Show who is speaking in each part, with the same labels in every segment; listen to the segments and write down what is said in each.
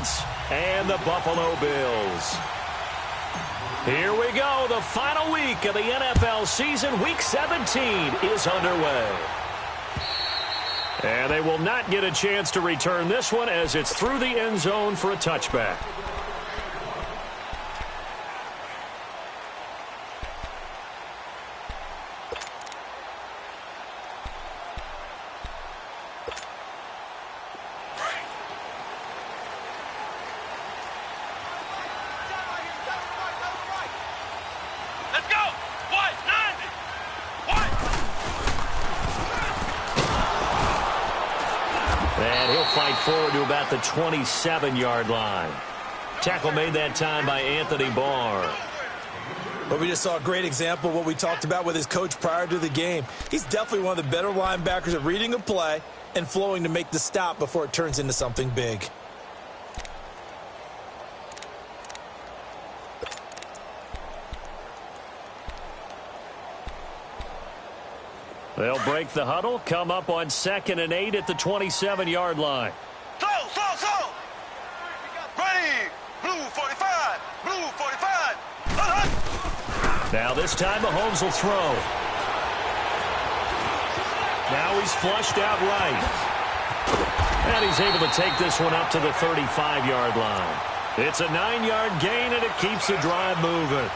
Speaker 1: Giants and the Buffalo Bills. Here we go. The final week of the NFL season. Week 17 is underway. And they will not get a chance to return this one as it's through the end zone for a touchback. Forward to about the 27-yard line. Tackle made that time by Anthony Barr.
Speaker 2: But we just saw a great example of what we talked about with his coach prior to the game. He's definitely one of the better linebackers at reading a play and flowing to make the stop before it turns into something big.
Speaker 1: They'll break the huddle, come up on 2nd and 8 at the 27-yard line.
Speaker 3: Slow. Ready. Blue 45. Blue 45.
Speaker 1: Now this time Mahomes will throw. Now he's flushed out right. And he's able to take this one up to the 35-yard line. It's a 9-yard gain, and it keeps the drive moving.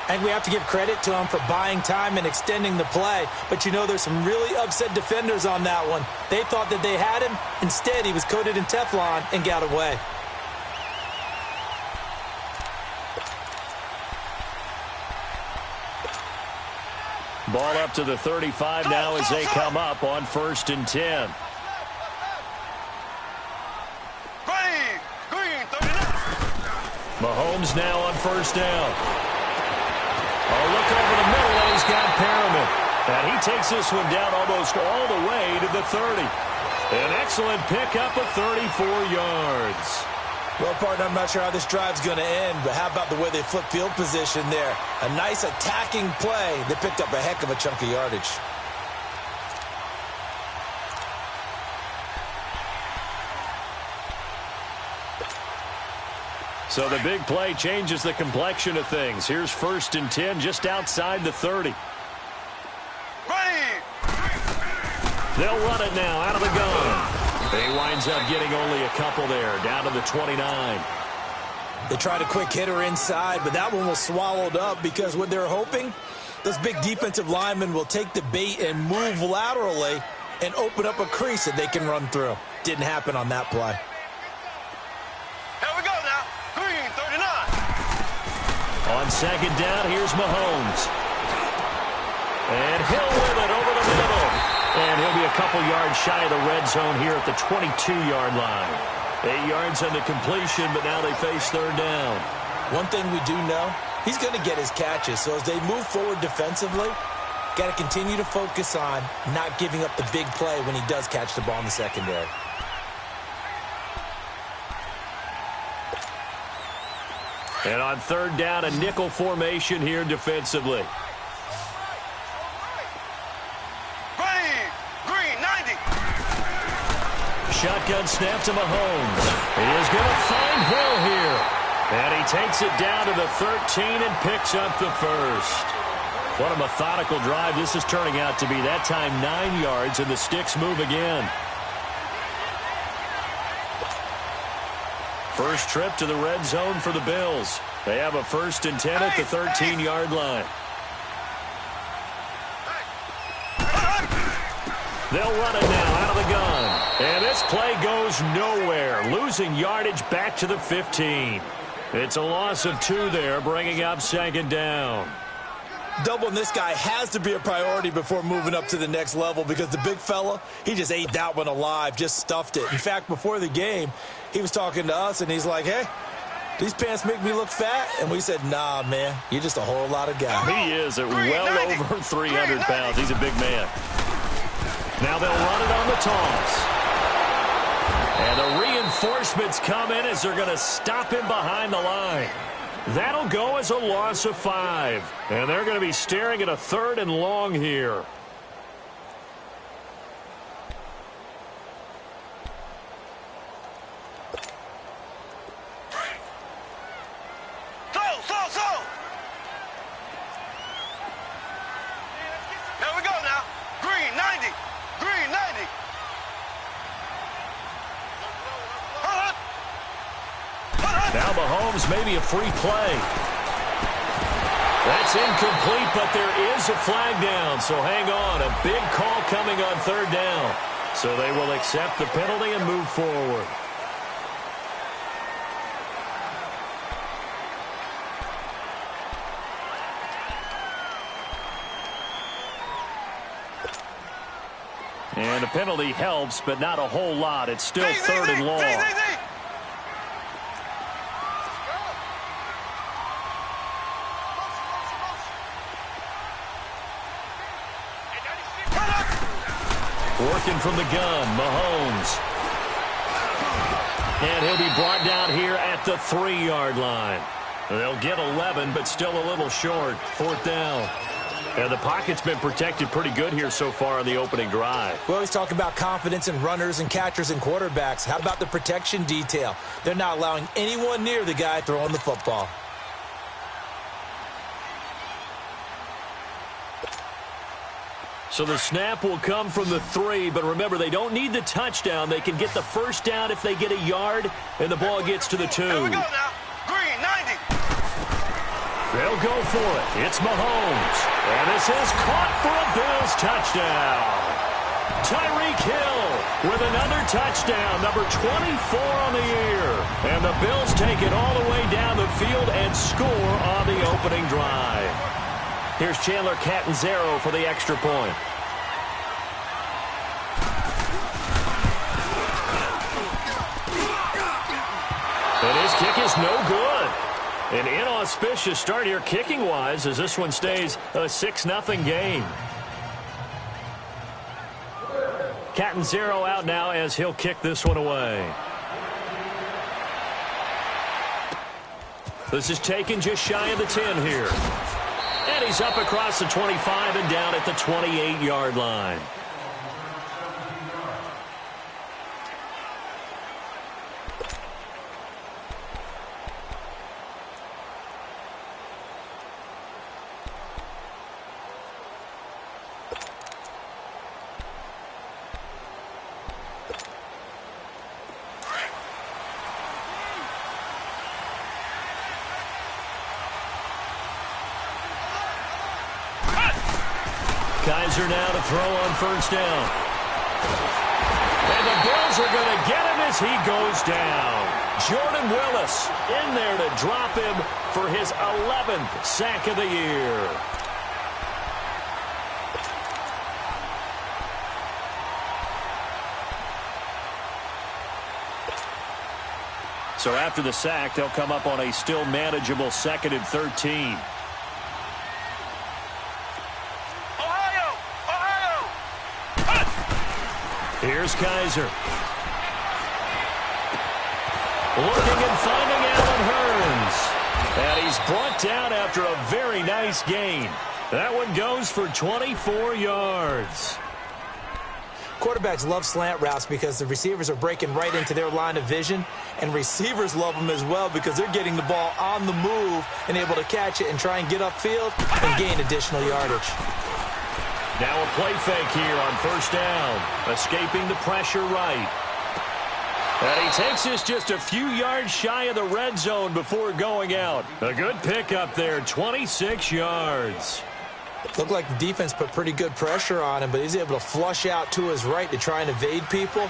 Speaker 2: And we have to give credit to him for buying time and extending the play. But, you know, there's some really upset defenders on that one. They thought that they had him. Instead, he was coated in Teflon and got away.
Speaker 1: Ball up to the 35 now as they come up on 1st and 10. Mahomes now on 1st down. Oh, look over the middle, and he's got Perriman. And he takes this one down almost all the way to the 30. An excellent pickup of 34 yards.
Speaker 2: Well, partner, I'm not sure how this drive's going to end, but how about the way they flip field position there? A nice attacking play. They picked up a heck of a chunk of yardage.
Speaker 1: So the big play changes the complexion of things. Here's 1st and 10 just outside the 30.
Speaker 3: Ready.
Speaker 1: They'll run it now out of the gun. He winds up getting only a couple there, down to the 29.
Speaker 2: They tried a quick hitter inside, but that one was swallowed up because what they're hoping, those big defensive linemen will take the bait and move laterally and open up a crease that they can run through. Didn't happen on that play.
Speaker 1: On 2nd down, here's Mahomes. And Hill with it over the middle. And he'll be a couple yards shy of the red zone here at the 22-yard line. 8 yards on the completion, but now they face 3rd down.
Speaker 2: One thing we do know, he's going to get his catches. So as they move forward defensively, got to continue to focus on not giving up the big play when he does catch the ball in the secondary.
Speaker 1: And on 3rd down, a nickel formation here defensively.
Speaker 3: Ready. Green 90.
Speaker 1: Shotgun snap to Mahomes. He is going to find Hill here. And he takes it down to the 13 and picks up the 1st. What a methodical drive this is turning out to be. That time 9 yards, and the sticks move again. First trip to the red zone for the Bills. They have a 1st and 10 at the 13-yard line. They'll run it now out of the gun. And this play goes nowhere. Losing yardage back to the 15. It's a loss of 2 there, bringing up 2nd down.
Speaker 2: Doubling this guy has to be a priority before moving up to the next level because the big fella, he just ate that one alive, just stuffed it. In fact, before the game, he was talking to us, and he's like, hey, these pants make me look fat? And we said, nah, man, you're just a whole lot of guy.
Speaker 1: He is at well over 300 pounds. He's a big man. Now they'll run it on the toss. And the reinforcements come in as they're going to stop him behind the line. That'll go as a loss of 5. And they're going to be staring at a 3rd and long here. Now Mahomes, maybe a free play. That's incomplete, but there is a flag down, so hang on. A big call coming on third down. So they will accept the penalty and move forward. And a penalty helps, but not a whole lot. It's still third and long. Working from the gun, Mahomes. And he'll be brought down here at the 3-yard line. They'll get 11, but still a little short. Fourth down. And the pocket's been protected pretty good here so far on the opening drive.
Speaker 2: We always talk about confidence in runners and catchers and quarterbacks. How about the protection detail? They're not allowing anyone near the guy throwing the football.
Speaker 1: So the snap will come from the 3, but remember, they don't need the touchdown. They can get the first down if they get a yard, and the ball gets to the 2.
Speaker 3: Here we go now. Green, 90.
Speaker 1: They'll go for it. It's Mahomes. And this is caught for a Bills touchdown. Tyreek Hill with another touchdown, number 24 on the year. And the Bills take it all the way down the field and score on the opening drive. Here's Chandler Catanzaro for the extra point. And his kick is no good. An inauspicious start here kicking-wise as this one stays a 6-0 game. Catanzaro out now as he'll kick this one away. This is taken just shy of the 10 here. And he's up across the 25 and down at the 28-yard line. Kaiser now to throw on first down. And the Bills are going to get him as he goes down. Jordan Willis in there to drop him for his 11th sack of the year. So after the sack, they'll come up on a still manageable 2nd and 13. Here's Kaiser. Looking and finding Allen Hurns. And he's brought down after a very nice gain. That one goes for 24 yards.
Speaker 2: Quarterbacks love slant routes because the receivers are breaking right into their line of vision, and receivers love them as well because they're getting the ball on the move and able to catch it and try and get upfield and gain additional yardage.
Speaker 1: Now a play fake here on first down. Escaping the pressure right. And he takes this just a few yards shy of the red zone before going out. A good pickup there, 26 yards.
Speaker 2: Looked like the defense put pretty good pressure on him, but he's able to flush out to his right to try and evade people.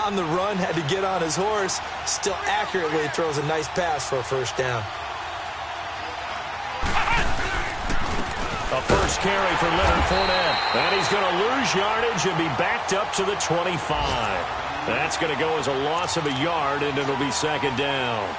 Speaker 2: On the run, had to get on his horse. Still accurately throws a nice pass for a first down.
Speaker 1: A first carry for Leonard Fournette. And he's going to lose yardage and be backed up to the 25. That's going to go as a loss of a yard, and it'll be second down.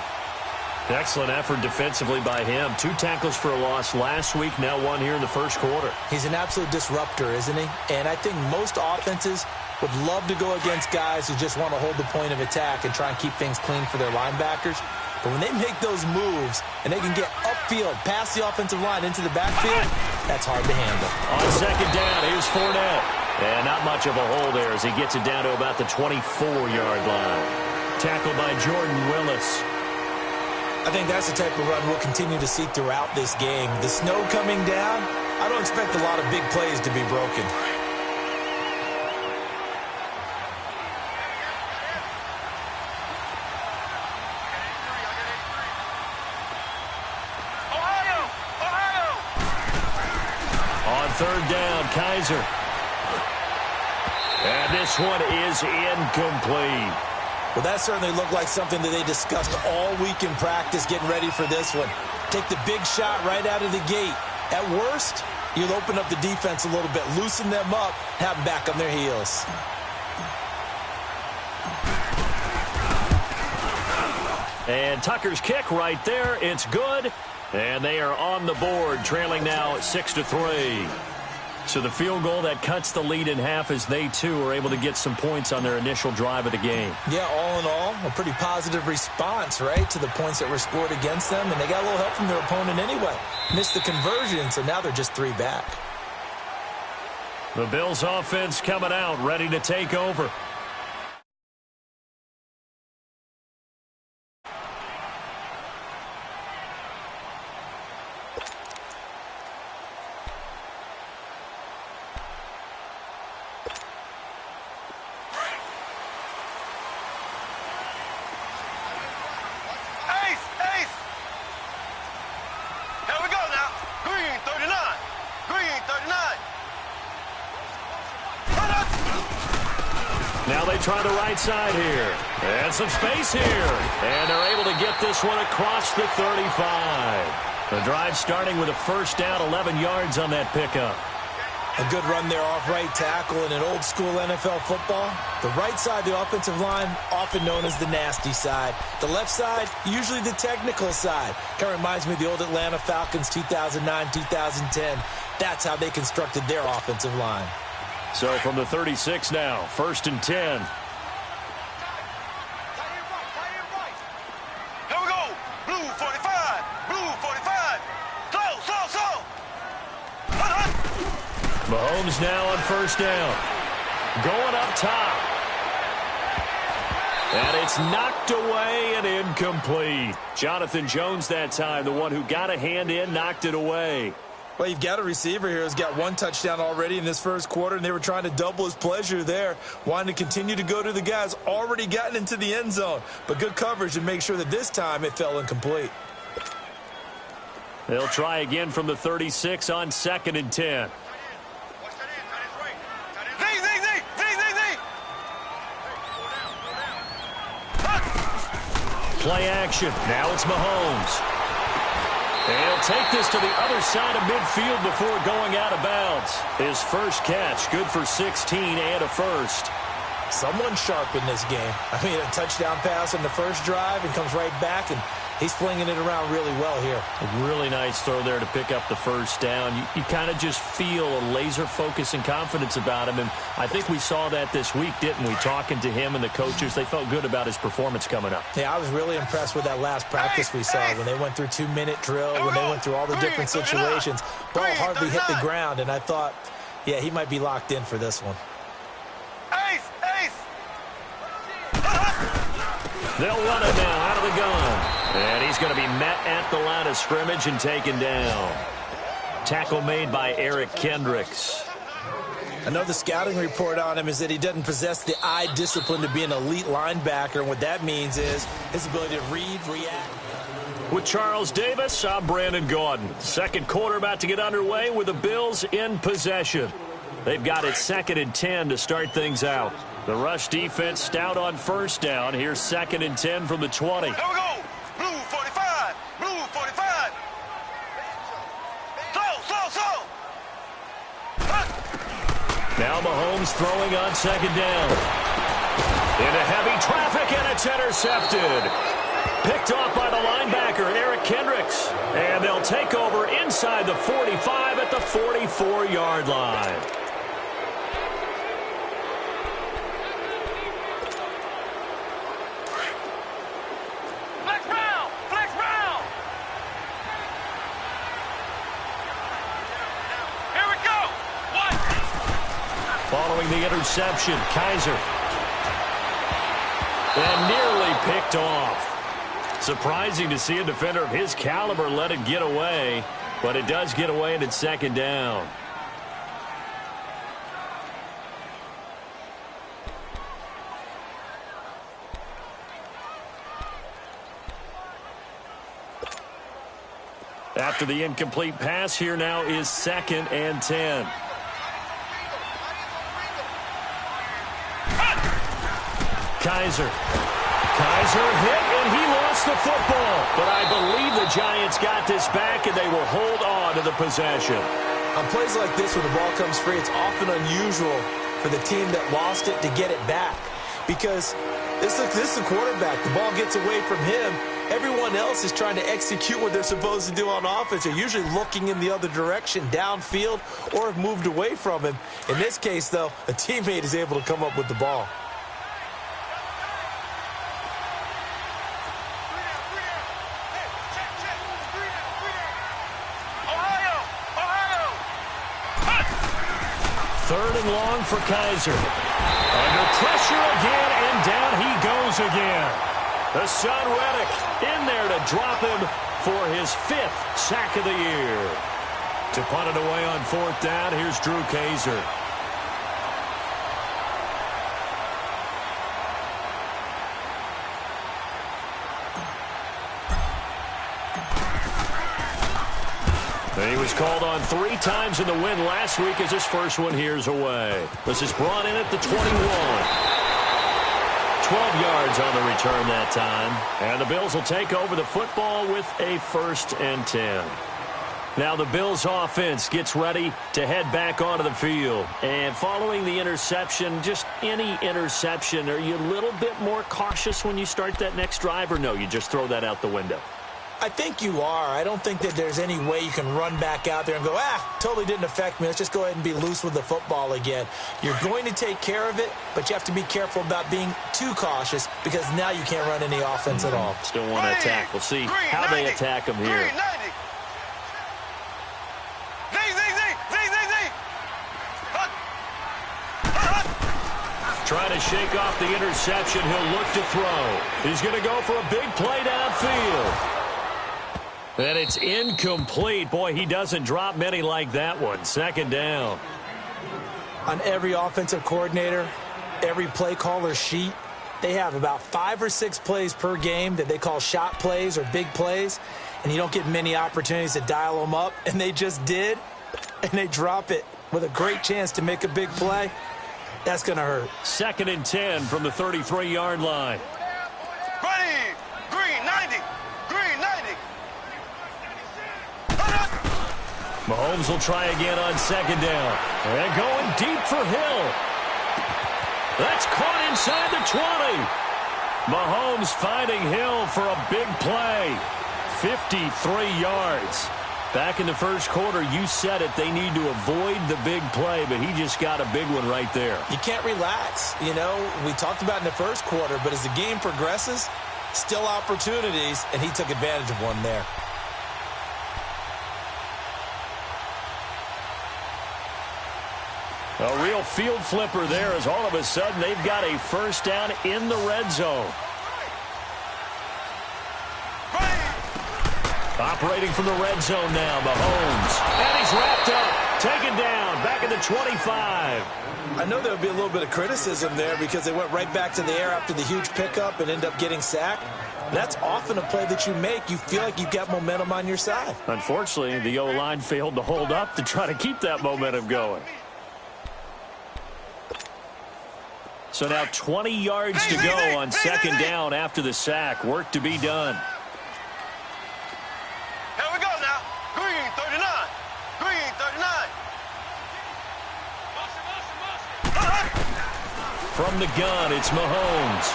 Speaker 1: Excellent effort defensively by him. 2 tackles for a loss last week, now 1 here in the first quarter.
Speaker 2: He's an absolute disruptor, isn't he? And I think most offenses would love to go against guys who just want to hold the point of attack and try and keep things clean for their linebackers. But when they make those moves and they can get upfield, past the offensive line into the backfield, that's hard to handle.
Speaker 1: On second down, here's Fournette. And not much of a hole there as he gets it down to about the 24-yard line. Tackled by Jordan Willis.
Speaker 2: I think that's the type of run we'll continue to see throughout this game. The snow coming down, I don't expect a lot of big plays to be broken.
Speaker 1: third down, Kaiser. And this one is incomplete.
Speaker 2: Well, that certainly looked like something that they discussed all week in practice getting ready for this one. Take the big shot right out of the gate. At worst, you'll open up the defense a little bit, loosen them up, have them back on their heels.
Speaker 1: And Tucker's kick right there. It's good. And they are on the board, trailing now 6-3. So the field goal that cuts the lead in half as they, too, are able to get some points on their initial drive of the game.
Speaker 2: Yeah, all in all, a pretty positive response, right, to the points that were scored against them. And they got a little help from their opponent anyway. Missed the conversion, so now they're just 3 back.
Speaker 1: The Bills offense coming out, ready to take over. Now they try the right side here. And some space here. And they're able to get this one across the 35. The drive starting with a first down, 11 yards on that pickup.
Speaker 2: A good run there off right tackle in an old-school NFL football. The right side of the offensive line, often known as the nasty side. The left side, usually the technical side. Kind of reminds me of the old Atlanta Falcons 2009-2010. That's how they constructed their offensive line.
Speaker 1: So from the 36 now, 1st and 10.
Speaker 3: Here we go. Blue 45. Blue 45. Slow.
Speaker 1: Mahomes now on first down. Going up top. And it's knocked away and incomplete. Jonathan Jones that time, the one who got a hand in, knocked it away.
Speaker 2: Well, you've got a receiver here who's got 1 touchdown already in this first quarter, and they were trying to double his pleasure there, wanting to continue to go to the guys already gotten into the end zone. But good coverage to make sure that this time it fell incomplete.
Speaker 1: They'll try again from the 36 on 2nd and 10. Play action. Now it's Mahomes. And he'll take this to the other side of midfield before going out of bounds. His first catch, good for 16 and a first.
Speaker 2: Someone sharp in this game. I mean, a touchdown pass on the first drive and comes right back, and he's flinging it around really well here.
Speaker 1: A really nice throw there to pick up the first down. You kind of just feel a laser focus and confidence about him, and I think we saw that this week, didn't we? Talking to him and the coaches, they felt good about his performance coming up.
Speaker 2: Yeah, I was really impressed with that last practice we saw when they went through 2-minute drill, when they went through all the different situations. Ball hardly hit the ground, and I thought, yeah, he might be locked in for this one.
Speaker 1: They'll run it now out of the gun. And he's going to be met at the line of scrimmage and taken down. Tackle made by Eric Kendricks.
Speaker 2: Another scouting report on him is that he doesn't possess the eye discipline to be an elite linebacker. And what that means is his ability to read, react.
Speaker 1: With Charles Davis, I'm Brandon Gaudin. Second quarter about to get underway with the Bills in possession. They've got it 2nd and 10 to start things out. The rush defense stout on first down. Here's 2nd and 10 from the 20.
Speaker 3: Here we go. Blue 45. Blue 45. Slow.
Speaker 1: Now Mahomes throwing on 2nd down. Into heavy traffic, and it's intercepted. Picked off by the linebacker, Eric Kendricks. And they'll take over inside the 45 at the 44-yard line. Following the interception, Kaiser. And nearly picked off. Surprising to see a defender of his caliber let it get away, but it does get away and it's 2nd down. After the incomplete pass, here now is 2nd and 10. Kaiser hit, and he lost the football. But I believe the Giants got this back, and they will hold on to the possession.
Speaker 2: On plays like this, when the ball comes free, it's often unusual for the team that lost it to get it back. Because this is the quarterback. The ball gets away from him. Everyone else is trying to execute what they're supposed to do on offense. They're usually looking in the other direction, downfield, or have moved away from him. In this case, though, a teammate is able to come up with the ball.
Speaker 1: Third and long for Kaiser. Under pressure again, and down he goes again. The Son Reddick in there to drop him for his 5th sack of the year. To punt it away on 4th down, here's Drew Kaiser. He was called on 3 times in the win last week as his first one here's away. This is brought in at the 21. 12 yards on the return that time. And the Bills will take over the football with a 1st and 10. Now the Bills offense gets ready to head back onto the field. And following the interception, just any interception, are you a little bit more cautious when you start that next drive, or no, you just throw that out the window?
Speaker 2: I think you are. I don't think that there's any way you can run back out there and go, totally didn't affect me. Let's just go ahead and be loose with the football again. You're going to take care of it, but you have to be careful about being too cautious because now you can't run any offense at all.
Speaker 1: Still want to attack. We'll see how they attack them here. Trying to shake off the interception. He'll look to throw. He's going to go for a big play downfield. And it's incomplete. Boy, he doesn't drop many like that one. 2nd down.
Speaker 2: On every offensive coordinator, every play caller sheet, they have about 5 or 6 plays per game that they call shot plays or big plays, and you don't get many opportunities to dial them up, and they just did, and they drop it with a great chance to make a big play. That's going to hurt.
Speaker 1: 2nd and 10 from the 33-yard line.
Speaker 3: Ready. Green 90. Green 90.
Speaker 1: Mahomes will try again on 2nd down. And going deep for Hill. That's caught inside the 20. Mahomes finding Hill for a big play. 53 yards. Back in the first quarter, you said it, they need to avoid the big play, but he just got a big one right there.
Speaker 2: You can't relax. You know, we talked about in the first quarter, but as the game progresses, still opportunities, and he took advantage of one there.
Speaker 1: A real field flipper there as all of a sudden they've got a 1st down in the red zone. Operating from the red zone now, Mahomes. And he's wrapped up, taken down, back at the 25.
Speaker 2: I know there would be a little bit of criticism there because they went right back to the air after the huge pickup and end up getting sacked. That's often a play that you make. You feel like you've got momentum on your side.
Speaker 1: Unfortunately, the O-line failed to hold up to try to keep that momentum going. So now 20 yards to go on 2nd down after the sack. Work to be done.
Speaker 3: Here we go now. Green 39. Green 39.
Speaker 1: From the gun, it's Mahomes.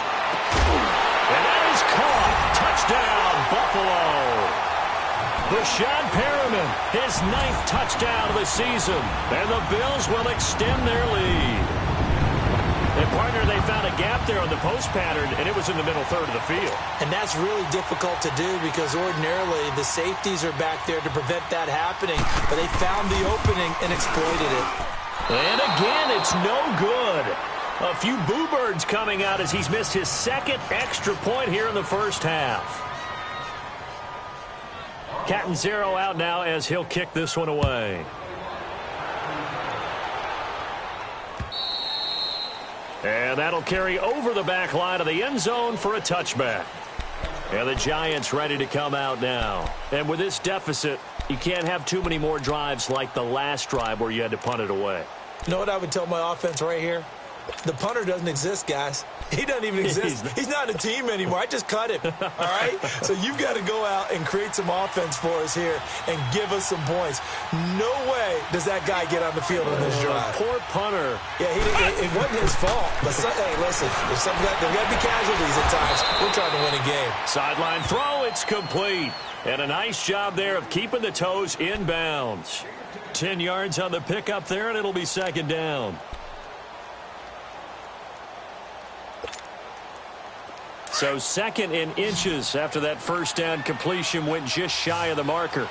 Speaker 1: And that is caught. Touchdown, Buffalo. Rashad Perriman, his 9th touchdown of the season. And the Bills will extend their lead. And, partner, they found a gap there on the post pattern, and it was in the middle third of the field.
Speaker 2: And that's really difficult to do because ordinarily the safeties are back there to prevent that happening. But they found the opening and exploited it.
Speaker 1: And again, it's no good. A few boo birds coming out as he's missed his 2nd extra point here in the first half. Cat and 0 out now as he'll kick this one away. And that'll carry over the back line of the end zone for a touchback. And the Giants ready to come out now. And with this deficit, you can't have too many more drives like the last drive where you had to punt it away.
Speaker 2: You know what I would tell my offense right here? The punter doesn't exist, guys. He doesn't even exist. He's not a team anymore. I just cut him, all right? So you've got to go out and create some offense for us here and give us some points. No way does that guy get on the field on this drive.
Speaker 1: Poor punter.
Speaker 2: Yeah, it wasn't his fault. But, hey, listen, there's got to be casualties at times. We're trying to win a game.
Speaker 1: Sideline throw, it's complete. And a nice job there of keeping the toes inbounds. 10 yards on the pickup there, and it'll be second down. So second in inches after that first down completion went just shy of the marker.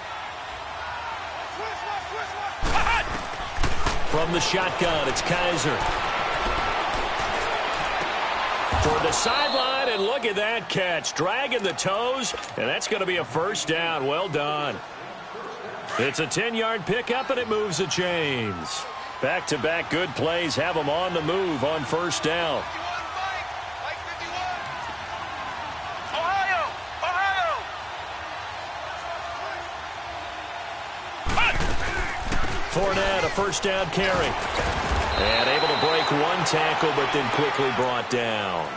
Speaker 1: From the shotgun, it's Kaiser. For the sideline, and look at that catch. Dragging the toes, and that's going to be a first down. Well done. It's a 10-yard pickup, and it moves the chains. Back-to-back good plays have them on the move on first down. Fournette, a first down carry. And able to break one tackle, but then quickly brought down.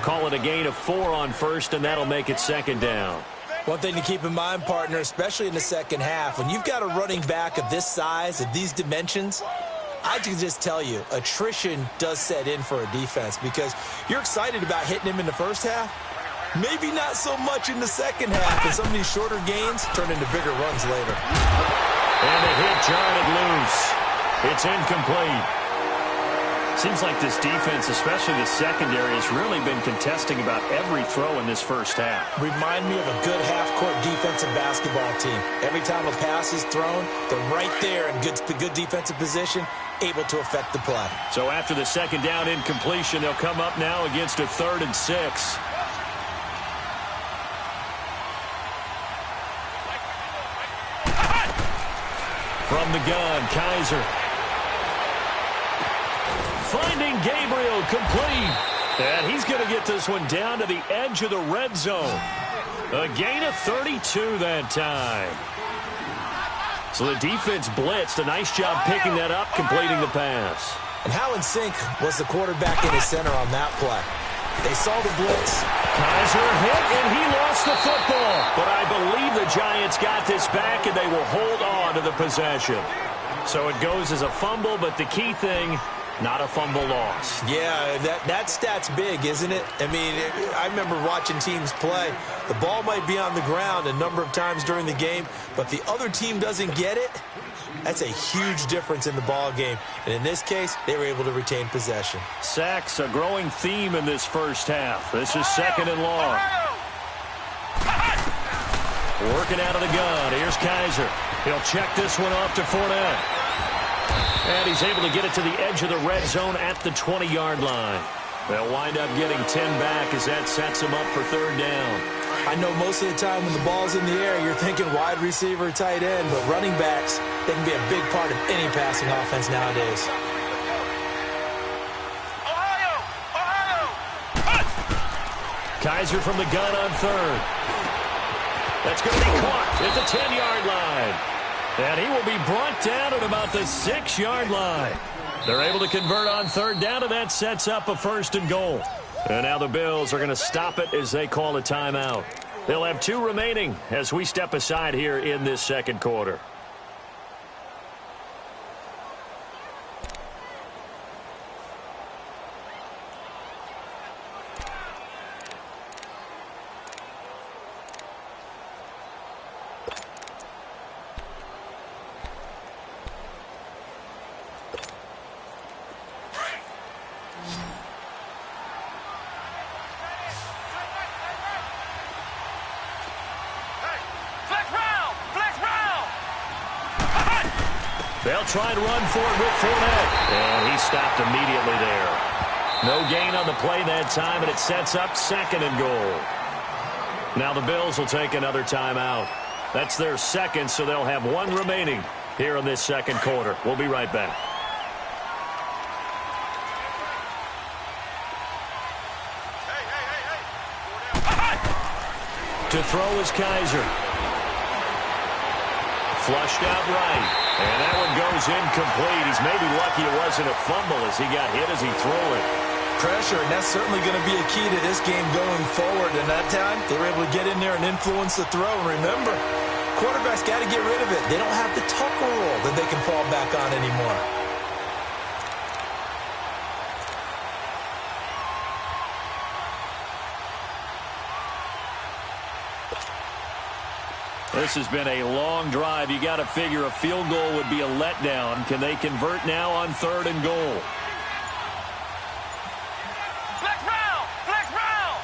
Speaker 1: Call it a gain of 4 on first, and that'll make it second down.
Speaker 2: One thing to keep in mind, partner, especially in the second half, when you've got a running back of this size, of these dimensions, I can just tell you, attrition does set in for a defense because you're excited about hitting him in the first half. Maybe not so much in the second half, and some of these shorter gains turn into bigger runs later.
Speaker 1: And the hit jarred loose. It's incomplete. Seems like this defense, especially the secondary, has really been contesting about every throw in this first half.
Speaker 2: Remind me of a good half-court defensive basketball team. Every time a pass is thrown, they're right there in good defensive position, able to affect the play.
Speaker 1: So after the second down incompletion, they'll come up now against a 3rd and 6. From the gun, Kaiser. Finding Gabriel, complete. And he's going to get this one down to the edge of the red zone. A gain of 32 that time. So the defense blitzed. A nice job picking that up, completing the pass.
Speaker 2: And how in sync was the quarterback in his center on that play? They saw the blitz.
Speaker 1: Kaiser hit, and he lost the football. But I believe the Giants got this back, and they will hold on to the possession. So it goes as a fumble, but the key thing, not a fumble loss.
Speaker 2: Yeah, that stat's big, isn't it? I mean, I remember watching teams play. The ball might be on the ground a number of times during the game, but the other team doesn't get it. That's a huge difference in the ball game. And in this case, they were able to retain possession.
Speaker 1: Sacks, a growing theme in this first half. This is second and long. Working out of the gun. Here's Kaiser. He'll check this one off to Fournette. And he's able to get it to the edge of the red zone at the 20-yard line. They'll wind up getting 10 back as that sets them up for 3rd down.
Speaker 2: I know most of the time when the ball's in the air, you're thinking wide receiver, tight end, but running backs, they can be a big part of any passing offense nowadays.
Speaker 1: Kaiser from the gun on 3rd. That's going to be caught at the 10-yard line. And he will be brought down at about the 6-yard line. They're able to convert on 3rd down, and that sets up a 1st and goal. And now the Bills are going to stop it as they call a timeout. They'll have 2 remaining as we step aside here in this second quarter. They'll try and run for it with Fournette. And he stopped immediately there. No gain on the play that time, and it sets up 2nd and goal. Now the Bills will take another timeout. That's their 2nd, so they'll have 1 remaining here in this second quarter. We'll be right back. To throw is Kaiser. Flushed out right. And that one goes incomplete. He's maybe lucky it wasn't a fumble as he got hit as he threw it.
Speaker 2: Pressure, and that's certainly going to be a key to this game going forward. And that time, they were able to get in there and influence the throw. And remember, quarterbacks got to get rid of it. They don't have the tucker rule that they can fall back on anymore.
Speaker 1: This has been a long drive. You got to figure a field goal would be a letdown. Can they convert now on 3rd and goal?
Speaker 3: Flex round! Flex round!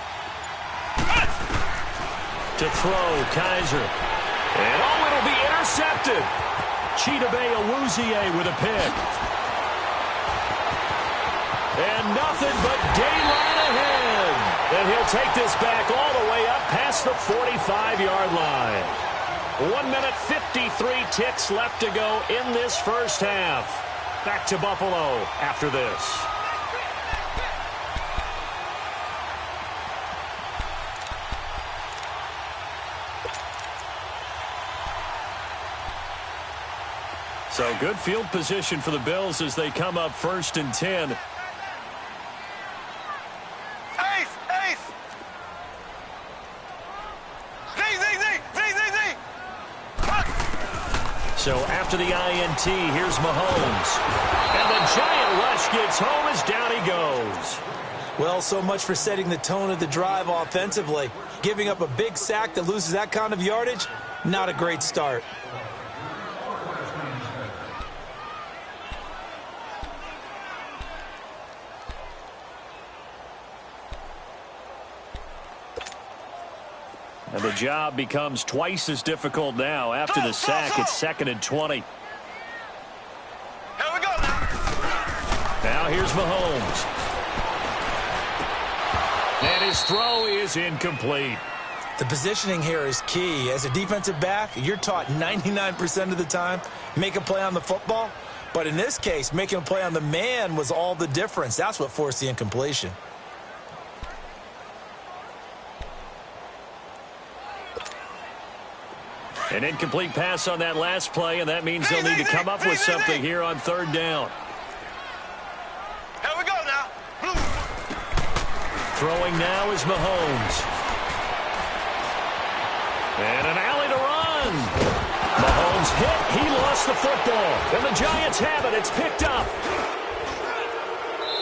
Speaker 1: To throw, Kaiser. And oh, it'll be intercepted. Chidobe Awuzie with a pick. And nothing but daylight ahead. And he'll take this back all the way up past the 45-yard line. 1 minute, 53 ticks left to go in this first half. Back to Buffalo after this. So good field position for the Bills as they come up 1st and 10. So after the INT, here's Mahomes. And the giant rush gets home as down he goes.
Speaker 2: Well, so much for setting the tone of the drive offensively. Giving up a big sack that loses that kind of yardage, not a great start.
Speaker 1: And the job becomes twice as difficult now. After the sack, it's 2nd and 20.
Speaker 3: Here we go now.
Speaker 1: Now here's Mahomes. And his throw is incomplete.
Speaker 2: The positioning here is key. As a defensive back, you're taught 99% of the time, make a play on the football. But in this case, making a play on the man was all the difference. That's what forced the incompletion.
Speaker 1: An incomplete pass on that last play, and that means they'll need to come up with something here on 3rd down.
Speaker 3: Here we go now.
Speaker 1: Throwing now is Mahomes. And an alley to run. Mahomes hit. He lost the football. And the Giants have it. It's picked up.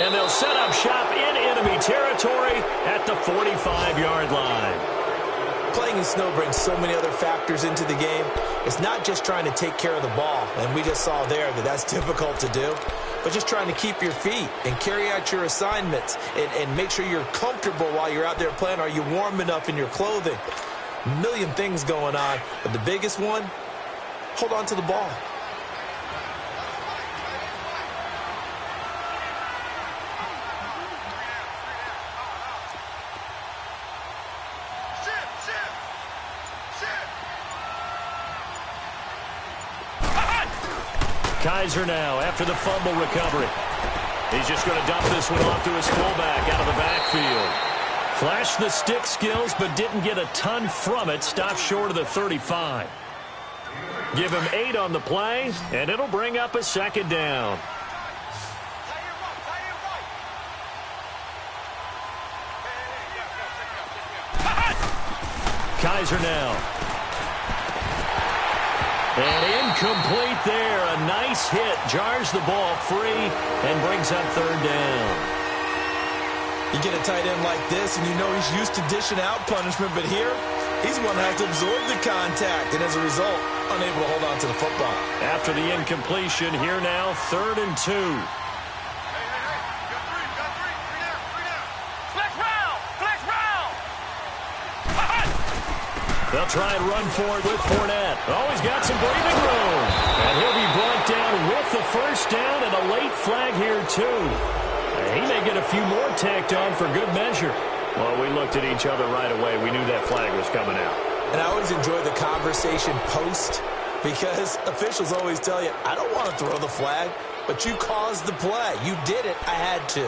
Speaker 1: And they'll set up shop in enemy territory at the 45-yard line.
Speaker 2: Playing in snow brings so many other factors into the game. It's not just trying to take care of the ball, and we just saw there that that's difficult to do, but just trying to keep your feet and carry out your assignments and make sure you're comfortable while you're out there playing. Are you warm enough in your clothing? A million things going on, but the biggest one, hold on to the ball.
Speaker 1: Kaiser now after the fumble recovery. He's just going to dump this one off to his fullback out of the backfield. Flashed the stick skills, but didn't get a ton from it. Stopped short of the 35. Give him 8 on the play, and it'll bring up a 2nd down. Kaiser now. And incomplete there. A nice hit. Jars the ball free and brings up 3rd down.
Speaker 2: You get a tight end like this, and you know he's used to dishing out punishment, but here, he's going to have to absorb the contact, and as a result, unable to hold on to the football.
Speaker 1: After the incompletion, here now, 3rd and 2. They'll try and run for it with Fournette. Oh, he's got some breathing room. And he'll be brought down with the 1st down and a late flag here, too. He may get a few more tacked on for good measure. Well, we looked at each other right away. We knew that flag was coming out.
Speaker 2: And I always enjoy the conversation post because officials always tell you, I don't want to throw the flag, but you caused the play. You did it. I had to.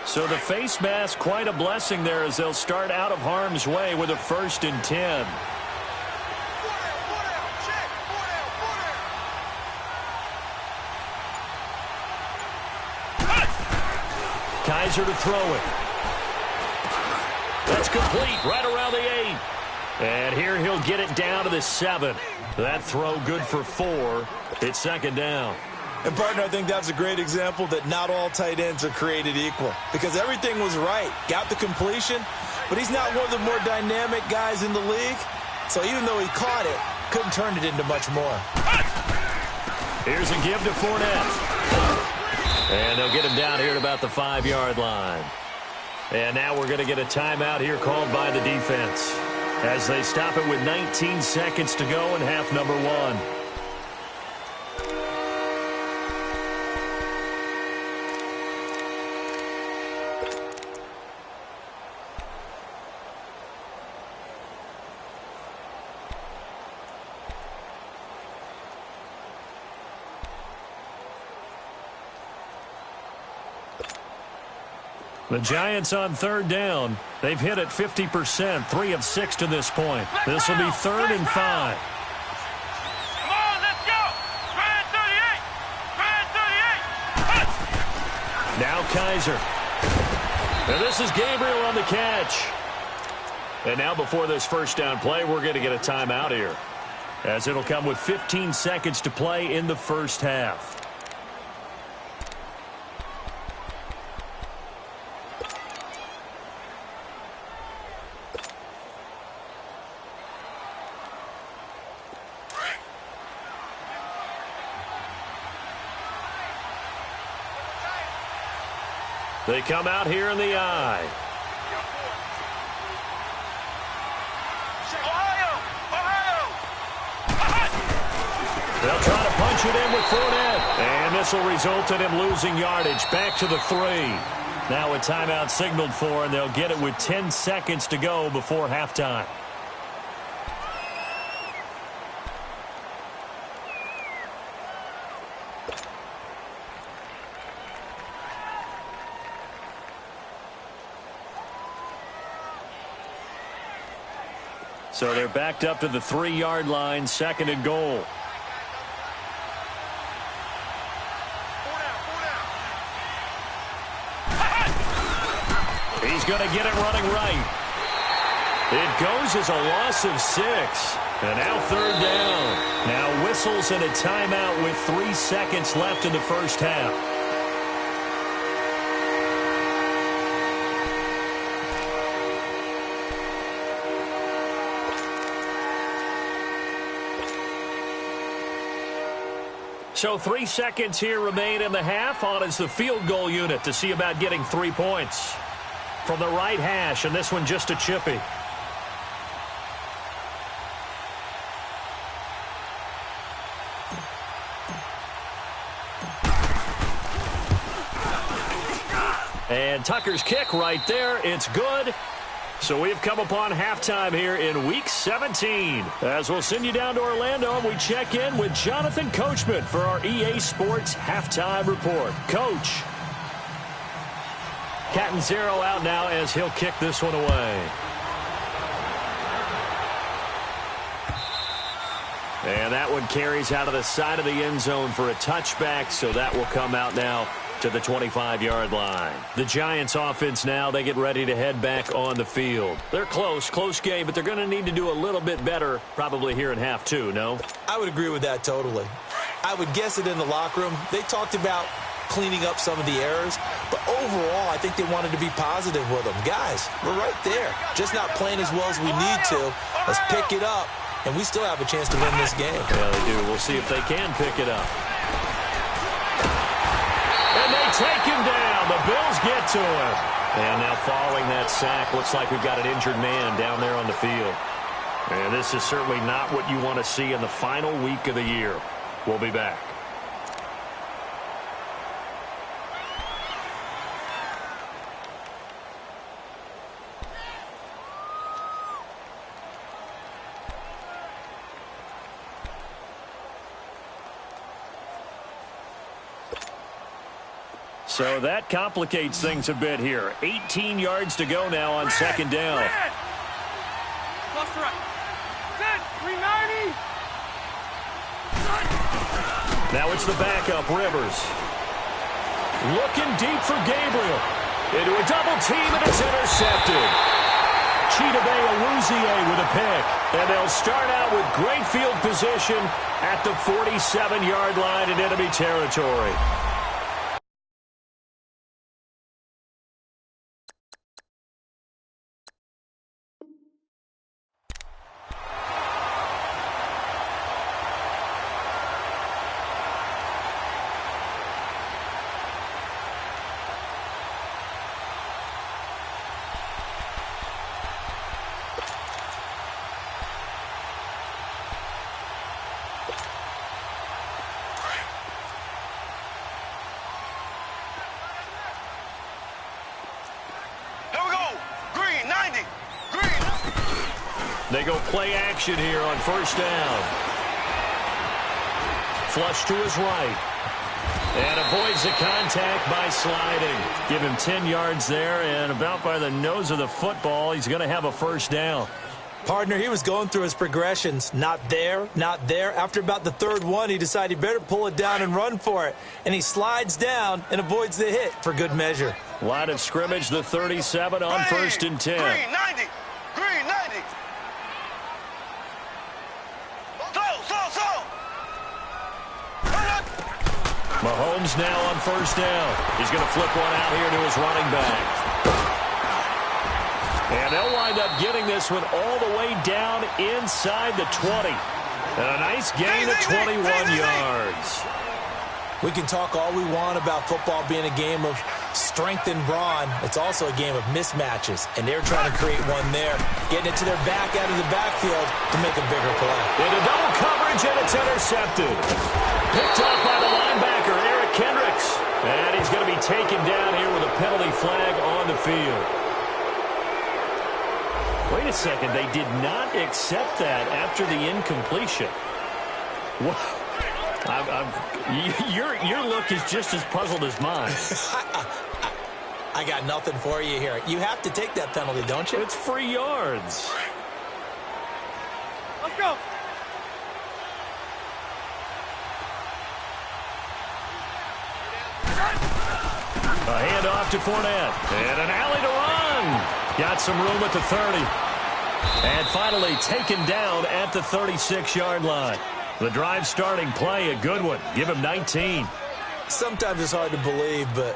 Speaker 1: So the face mask, quite a blessing there as they'll start out of harm's way with a 1st and 10. Kaiser to throw it. That's complete right around the 8. And here he'll get it down to the 7. That throw good for 4. It's 2nd down.
Speaker 2: And, partner, I think that's a great example that not all tight ends are created equal because everything was right. Got the completion, but he's not one of the more dynamic guys in the league. So even though he caught it, couldn't turn it into much more.
Speaker 1: Here's a give to Fournette. And they'll get him down here at about the 5-yard line. And now we're going to get a timeout here called by the defense as they stop it with 19 seconds to go in half number 1. The Giants on 3rd down. They've hit it 50%, 3 of 6 to this point. This will be 3rd and 5.
Speaker 3: Come on, let's go. Grand 38. Grand 38.
Speaker 1: Now Kaiser. And this is Gabriel on the catch. And now before this 1st down play, we're going to get a timeout here, as it'll come with 15 seconds to play in the 1st half. They come out here in the eye. They'll try to punch it in with Fournette. And this will result in him losing yardage. Back to the 3. Now a timeout signaled for, and they'll get it with 10 seconds to go before halftime. So they're backed up to the 3-yard line, 2nd and goal. He's going to get it running right. It goes as a loss of 6. And now 3rd down. Now whistles and a timeout with 3 seconds left in the 1st half. So 3 seconds here remain in the half. On is the field goal unit to see about getting 3 points. From the right hash, and this one just a chippy. And Tucker's kick right there. It's good. So we've come upon halftime here in Week 17. As we'll send you down to Orlando, and we check in with Jonathan Coachman for our EA Sports Halftime Report. Coach. Catanzaro out now as he'll kick this one away. And that one carries out of the side of the end zone for a touchback, so that will come out now to the 25-yard line. The Giants offense now, they get ready to head back on the field. They're close game, but they're going to need to do a little bit better probably here in half 2, no?
Speaker 2: I would agree with that totally. I would guess it in the locker room. They talked about cleaning up some of the errors, but overall, I think they wanted to be positive with them. Guys, we're right there. Just not playing as well as we need to. Let's pick it up, and we still have a chance to win this game.
Speaker 1: Yeah, they do. We'll see if they can pick it up. And they take him down. The Bills get to him. And now following that sack, looks like we've got an injured man down there on the field. And this is certainly not what you want to see in the final week of the year. We'll be back. So that complicates things a bit here. 18 yards to go now on second down.
Speaker 4: Left to right. Good. 390.
Speaker 1: Now it's the backup, Rivers. Looking deep for Gabriel. Into a double team, and it's intercepted. Chidobe Awuzie with a pick. And they'll start out with great field position at the 47-yard line in enemy territory. They go play action here on first down. Flush to his right. And avoids the contact by sliding. Give him 10 yards there, and about by the nose of the football, he's going to have a first down.
Speaker 2: Partner, he was going through his progressions. Not there, not there. After about the third one, he decided he better pull it down and run for it. And he slides down and avoids the hit for good measure.
Speaker 1: Line of scrimmage, the 37 on first and 10.
Speaker 3: Green 90. Green 90.
Speaker 1: Mahomes now on first down. He's going to flip one out here to his running back. And they'll wind up getting this one all the way down inside the 20. And a nice gain of 21 yards.
Speaker 2: We can talk all we want about football being a game of strength and brawn. It's also a game of mismatches, and they're trying to create one there, getting it to their back out of the backfield to make a bigger play.
Speaker 1: Into double coverage, and it's intercepted. Picked up by the linebacker, Eric Kendricks. And he's going to be taken down here with a penalty flag on the field. Wait a second, they did not accept that after the incompletion. Wow. Your look is just as puzzled as mine.
Speaker 2: I got nothing for you here. You have to take that penalty, don't you?
Speaker 1: It's free yards.
Speaker 4: Let's go.
Speaker 1: A handoff to Fournette. And an alley to run. Got some room at the 30. And finally taken down at the 36-yard line. The drive starting play, a good one. Give him 19.
Speaker 2: Sometimes it's hard to believe, but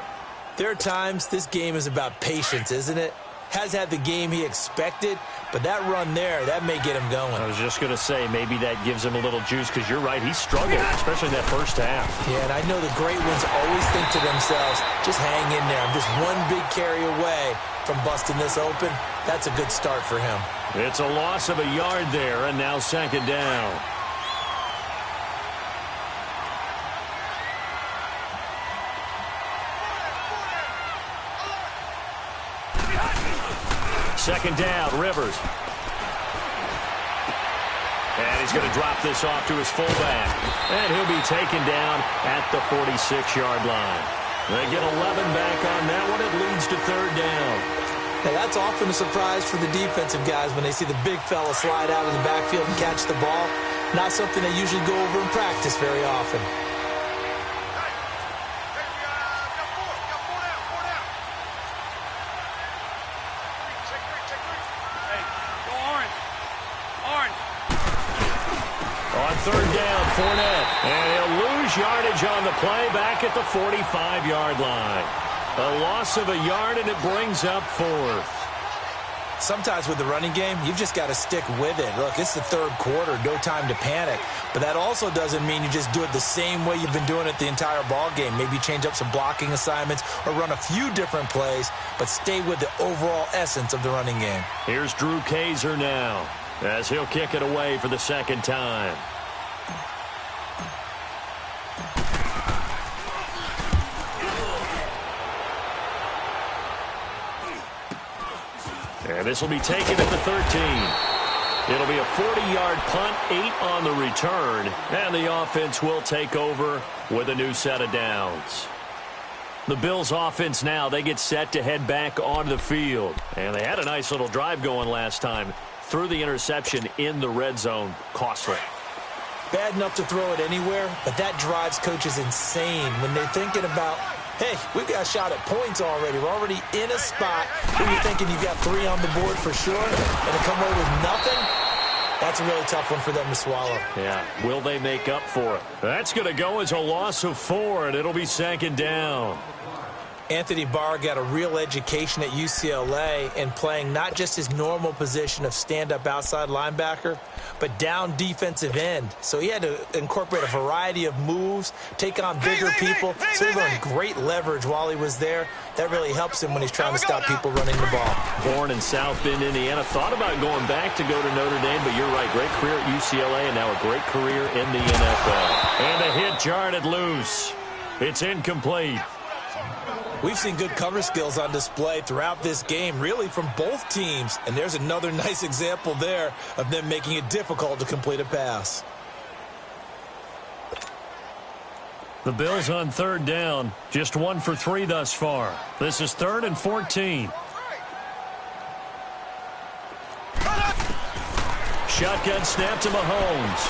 Speaker 2: there are times this game is about patience, isn't it? Has had the game he expected, but that run there, that may get him going.
Speaker 1: I was just going to say, maybe that gives him a little juice, because you're right, he struggled, especially that first half.
Speaker 2: Yeah, and I know the great ones always think to themselves, just hang in there. I'm just one big carry away from busting this open. That's a good start for him.
Speaker 1: It's a loss of a yard there, and now second down. Second down, Rivers. And he's going to drop this off to his fullback. And he'll be taken down at the 46-yard line. They get 11 back on that one. It leads to third down.
Speaker 2: Now, that's often a surprise for the defensive guys when they see the big fella slide out of the backfield and catch the ball. Not something they usually go over in practice very often.
Speaker 1: Third down, Fournette. And he'll lose yardage on the play back at the 45-yard line. A loss of a yard, and it brings up fourth.
Speaker 2: Sometimes with the running game, you've just got to stick with it. Look, it's the third quarter, no time to panic. But that also doesn't mean you just do it the same way you've been doing it the entire ball game. Maybe change up some blocking assignments or run a few different plays, but stay with the overall essence of the running game.
Speaker 1: Here's Drew Kaiser now, as he'll kick it away for the second time. And this will be taken at the 13. It'll be a 40-yard punt, 8 on the return, and the offense will take over with a new set of downs. The Bills offense now, they get set to head back onto the field. And they had a nice little drive going last time. Threw the interception in the red zone. Costly.
Speaker 2: Bad enough to throw it anywhere, but that drives coaches insane when they're thinking about, hey, we've got a shot at points already. We're already in a spot where you're thinking you've got 3 on the board for sure, and to come away with nothing, that's a really tough one for them to swallow.
Speaker 1: Yeah, will they make up for it? That's going to go as a loss of 4, and it'll be 2nd down.
Speaker 2: Anthony Barr got a real education at UCLA in playing not just his normal position of stand-up outside linebacker, but down defensive end. So he had to incorporate a variety of moves, take on bigger people. So he learned great leverage while he was there. That really helps him when he's trying to stop people running the ball.
Speaker 1: Born in South Bend, Indiana. Thought about going back to go to Notre Dame, but you're right. Great career at UCLA and now a great career in the NFL. And the hit jarred it loose. It's incomplete.
Speaker 2: We've seen good cover skills on display throughout this game, really from both teams. And there's another nice example there of them making it difficult to complete a pass.
Speaker 1: The Bills on 3rd down. Just 1 for 3 thus far. This is 3rd and 14. Shotgun snap to Mahomes.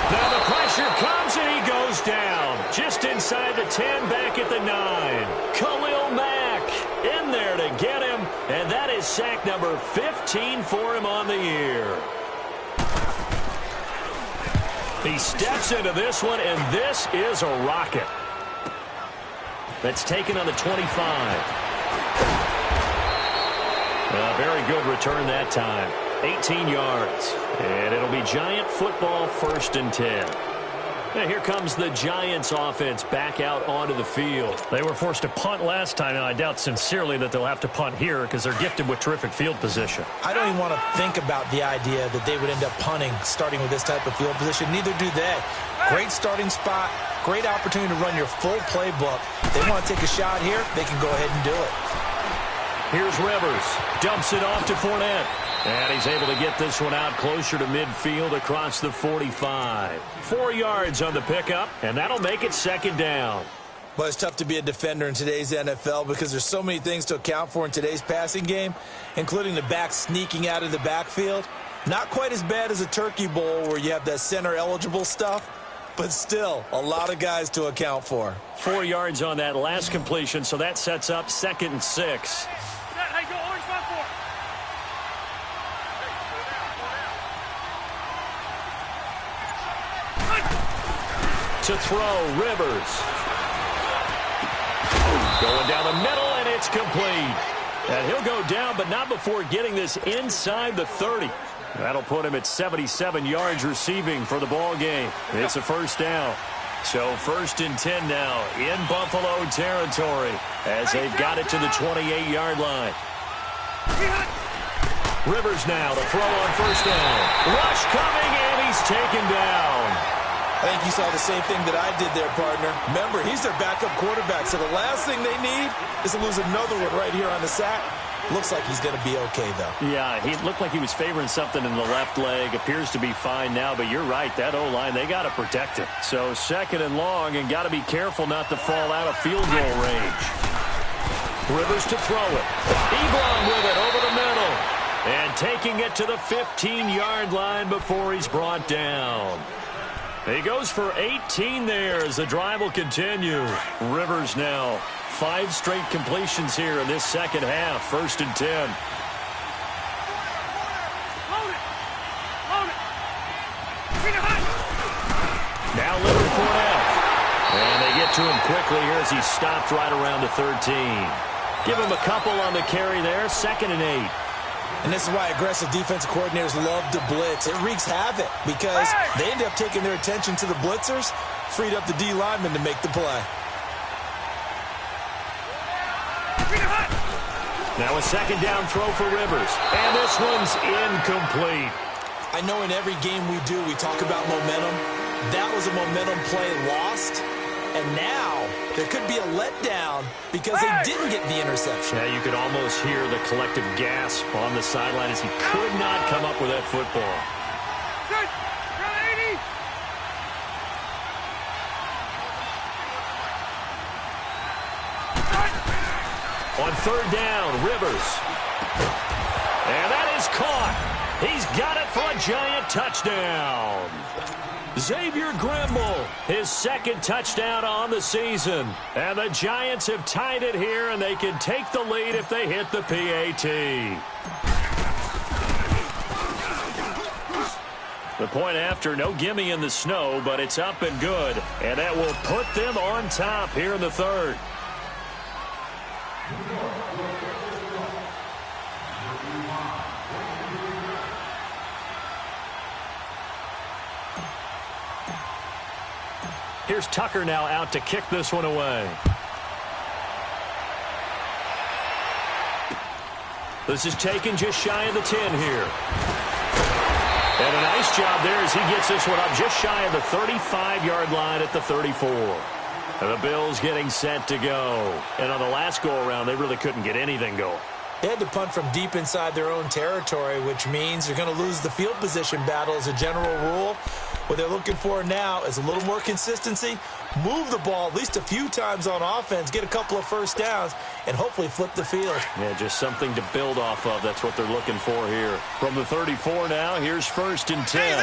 Speaker 1: Now the pressure comes and he goes down. Just inside the 10, back at the 9. Khalil Mack in there to get him. And that is sack number 15 for him on the year. He steps into this one, and this is a rocket. That's taken on the 25. A very good return that time. 18 yards. And it'll be Giant football, 1st and 10. Now here comes the Giants offense back out onto the field. They were forced to punt last time, and I doubt sincerely that they'll have to punt here because they're gifted with terrific field position.
Speaker 2: I don't even want to think about the idea that they would end up punting starting with this type of field position. Neither do they. Great starting spot, great opportunity to run your full playbook. If they want to take a shot here, they can go ahead and do it.
Speaker 1: Here's Rivers. Dumps it off to Fournette. And he's able to get this one out closer to midfield across the 45. 4 yards on the pickup, and that'll make it 2nd down.
Speaker 2: Well, it's tough to be a defender in today's NFL because there's so many things to account for in today's passing game, including the back sneaking out of the backfield. Not quite as bad as a turkey bowl where you have that center-eligible stuff, but still a lot of guys to account for.
Speaker 1: 4 yards on that last completion, so that sets up 2nd and 6. To throw, Rivers. Going down the middle, and it's complete. And he'll go down, but not before getting this inside the 30. That'll put him at 77 yards receiving for the ball game. It's a 1st down. So 1st and 10 now in Buffalo territory as they've got it to the 28-yard line. Rivers now to throw on 1st down. Rush coming, and he's taken down.
Speaker 2: I think you saw the same thing that I did there, partner. Remember, he's their backup quarterback, so the last thing they need is to lose another one right here on the sack. Looks like he's going to be okay, though.
Speaker 1: Yeah, he looked like he was favoring something in the left leg. Appears to be fine now, but you're right. That O-line, they got to protect it. So 2nd and long, and got to be careful not to fall out of field goal range. Rivers to throw it. Ebron with it over the middle. And taking it to the 15-yard line before he's brought down. He goes for 18 there as the drive will continue. Rivers now 5 straight completions here in this 2nd half. 1st and 10. Now Leonard Fournette. And they get to him quickly here as he stopped right around the 13. Give him a couple on the carry there. 2nd and 8.
Speaker 2: And this is why aggressive defensive coordinators love to blitz. It wreaks havoc because they end up taking their attention to the blitzers, freed up the D lineman to make the play.
Speaker 1: Now a 2nd down throw for Rivers. And this one's incomplete.
Speaker 2: I know in every game we do, we talk about momentum. That was a momentum play lost. And now there could be a letdown because they didn't get the interception.
Speaker 1: Yeah, you could almost hear the collective gasp on the sideline as he could not come up with that football. On third down, Rivers. And that is caught. He's got it for a giant touchdown. Xavier Grimble, his second touchdown on the season. And the Giants have tied it here, and they can take the lead if they hit the PAT. The point after, no gimme in the snow, but it's up and good. And that will put them on top here in the third. Here's Tucker now out to kick this one away. This is taken just shy of the 10 here. And a nice job there as he gets this one up just shy of the 35-yard line at the 34. And the Bills getting set to go. And on the last go-around, they really couldn't get anything going.
Speaker 2: They had to punt from deep inside their own territory, which means they're going to lose the field position battle as a general rule. What they're looking for now is a little more consistency, move the ball at least a few times on offense, get a couple of first downs, and hopefully flip the field.
Speaker 1: Yeah, just something to build off of. That's what they're looking for here. From the 34 now, here's 1st and 10.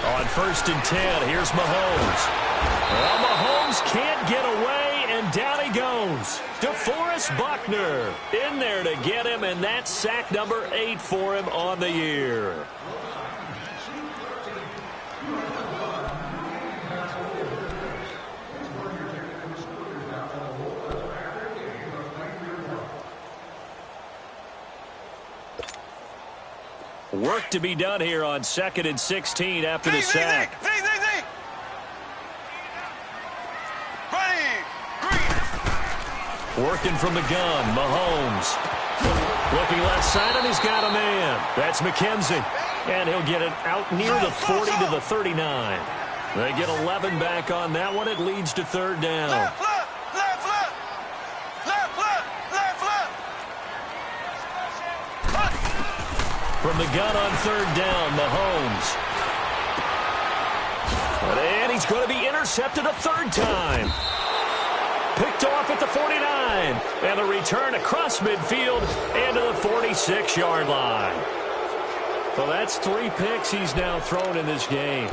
Speaker 1: On 1st and 10, here's Mahomes. Well, Mahomes can't get away, and down he goes. DeForest Buckner in there to get him, and that's sack number 8 for him on the year. Work to be done here on 2nd and 16 after the sack. Working from the gun, Mahomes. Looking left side, and he's got a man. That's McKenzie. And he'll get it out near the 40 to the 39. They get 11 back on that one. It leads to 3rd down. From the gun on 3rd down, Mahomes. And he's going to be intercepted a 3rd time. Picked off at the 49. And the return across midfield and to the 46-yard line. Well, that's 3 picks he's now thrown in this game.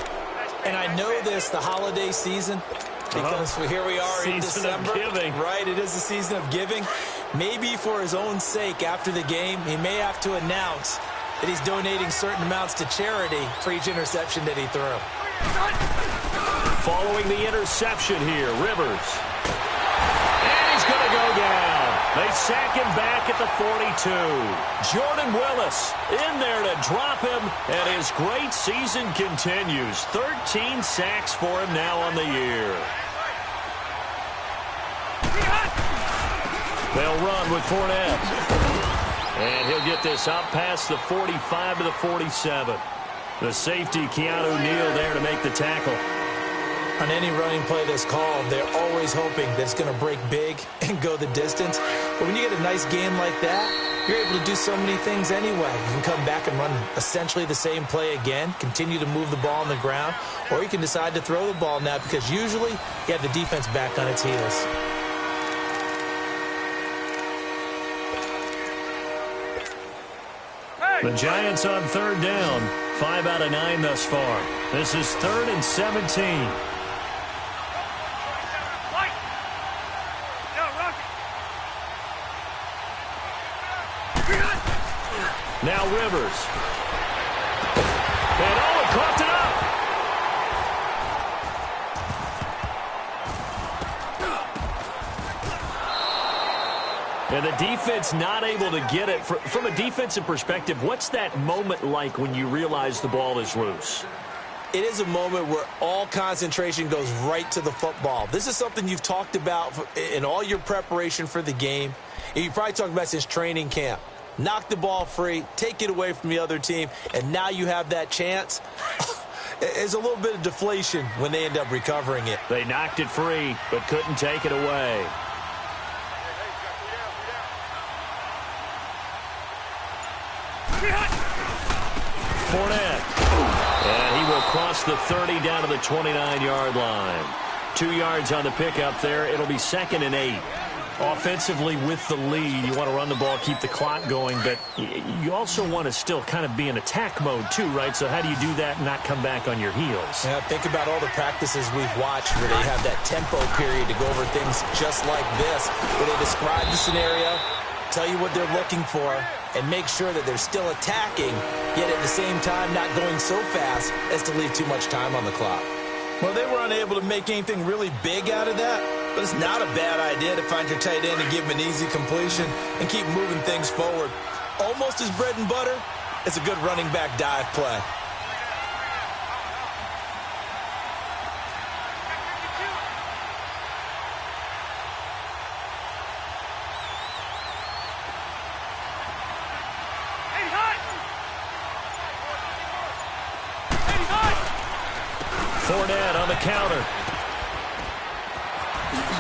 Speaker 2: And I know this, the holiday season, because here we are in December.
Speaker 1: Season of giving.
Speaker 2: Right, it is the season of giving. Maybe for his own sake after the game, he may have to announce that he's donating certain amounts to charity for each interception that he threw.
Speaker 1: Following the interception here, Rivers. And he's going to go down. They sack him back at the 42. Jordan Willis in there to drop him, and his great season continues. 13 sacks for him now on the year. They'll run with Fournette. And he'll get this up past the 45 to the 47. The safety, Keanu Neal, there to make the tackle.
Speaker 2: On any running play that's called, they're always hoping that it's going to break big and go the distance. But when you get a nice game like that, you're able to do so many things anyway. You can come back and run essentially the same play again, continue to move the ball on the ground, or you can decide to throw the ball now because usually you have the defense back on its heels.
Speaker 1: The Giants on 3rd down. 5 out of 9 thus far. This is 3rd and 17. Now Rivers. And Owen caught it up. And the defense not able to get it. From a defensive perspective, what's that moment like when you realize the ball is loose?
Speaker 2: It is a moment where all concentration goes right to the football. This is something you've talked about in all your preparation for the game. And you probably talked about since training camp. Knock the ball free, take it away from the other team, and now you have that chance. There's a little bit of deflation when they end up recovering it.
Speaker 1: They knocked it free, but couldn't take it away. Fournette. And he will cross the 30 down to the 29-yard line. 2 yards on the pickup there. It'll be 2nd and 8. Offensively with the lead, you want to run the ball, keep the clock going, but you also want to still kind of be in attack mode too, right? So how do you do that and not come back on your heels?
Speaker 2: Yeah, think about all the practices we've watched where they have that tempo period to go over things just like this, where they describe the scenario, tell you what they're looking for, and make sure that they're still attacking, yet at the same time not going so fast as to leave too much time on the clock. Well, they were unable to make anything really big out of that, but it's not a bad idea to find your tight end and give him an easy completion and keep moving things forward. Almost as bread and butter, it's a good running back dive play.
Speaker 1: Fournette on the counter.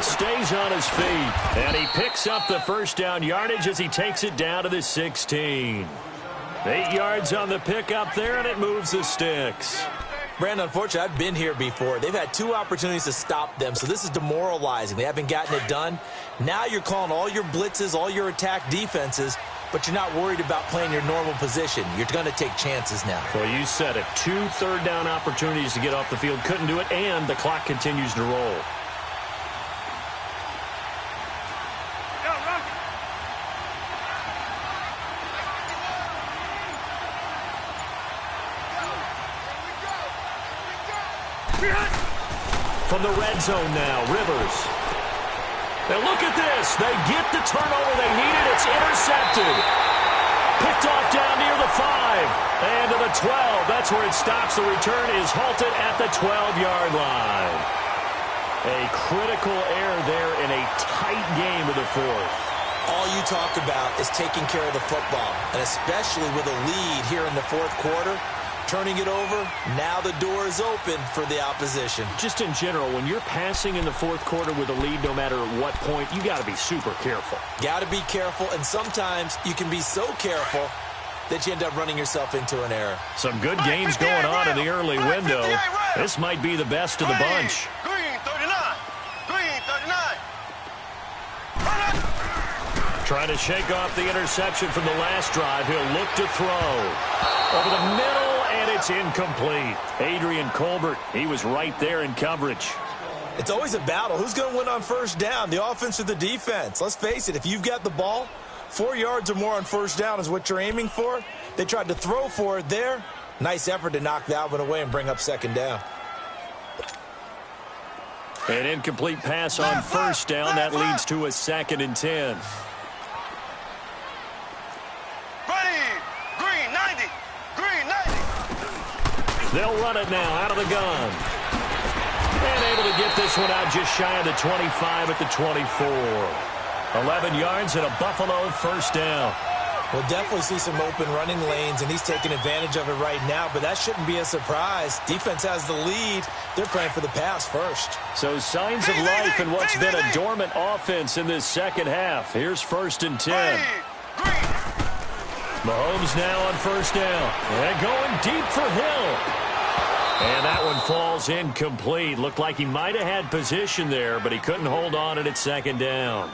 Speaker 1: Stays on his feet, and he picks up the first down yardage as he takes it down to the 16. 8 yards on the pickup there, and it moves the sticks.
Speaker 2: Brandon, unfortunately, I've been here before. They've had 2 opportunities to stop them, so this is demoralizing. They haven't gotten it done. Now you're calling all your blitzes, all your attack defenses, but you're not worried about playing your normal position. You're going to take chances now.
Speaker 1: Well, you said it. 2 third-down opportunities to get off the field. Couldn't do it, and the clock continues to roll. From the red zone now, Rivers. Now look at this. They get the turnover they needed. It's intercepted. Picked off down near the 5. And to the 12. That's where it stops. The return is halted at the 12-yard line. A critical error there in a tight game of the 4th.
Speaker 2: All you talk about is taking care of the football, and especially with a lead here in the 4th quarter. Turning it over, now the door is open for the opposition.
Speaker 1: Just in general, when you're passing in the 4th quarter with a lead, no matter at what point, you got to be super careful.
Speaker 2: Got to be careful, and sometimes you can be so careful that you end up running yourself into an error.
Speaker 1: Some good games going on in the early window. This might be the best of the bunch.
Speaker 3: Green 39. Green 39.
Speaker 1: Trying to shake off the interception from the last drive. He'll look to throw. Over the middle, and it's incomplete. Adrian Colbert, he was right there in coverage.
Speaker 2: It's always a battle. Who's going to win on first down, the offense or the defense? Let's face it, if you've got the ball, 4 yards or more on first down is what you're aiming for. They tried to throw for it there. Nice effort to knock that one away and bring up 2nd down.
Speaker 1: An incomplete pass on first down. That leads to a 2nd and 10. They'll run it now out of the gun. And able to get this one out just shy of the 25 at the 24. 11 yards and a Buffalo first down.
Speaker 2: We'll definitely see some open running lanes, and he's taking advantage of it right now, but that shouldn't be a surprise. Defense has the lead. They're playing for the pass first.
Speaker 1: So signs of life in what's been a dormant offense in this second half. Here's 1st and 10. Mahomes now on first down. And going deep for Hill. And that one falls incomplete. Looked like he might have had position there, but he couldn't hold on it at 2nd down.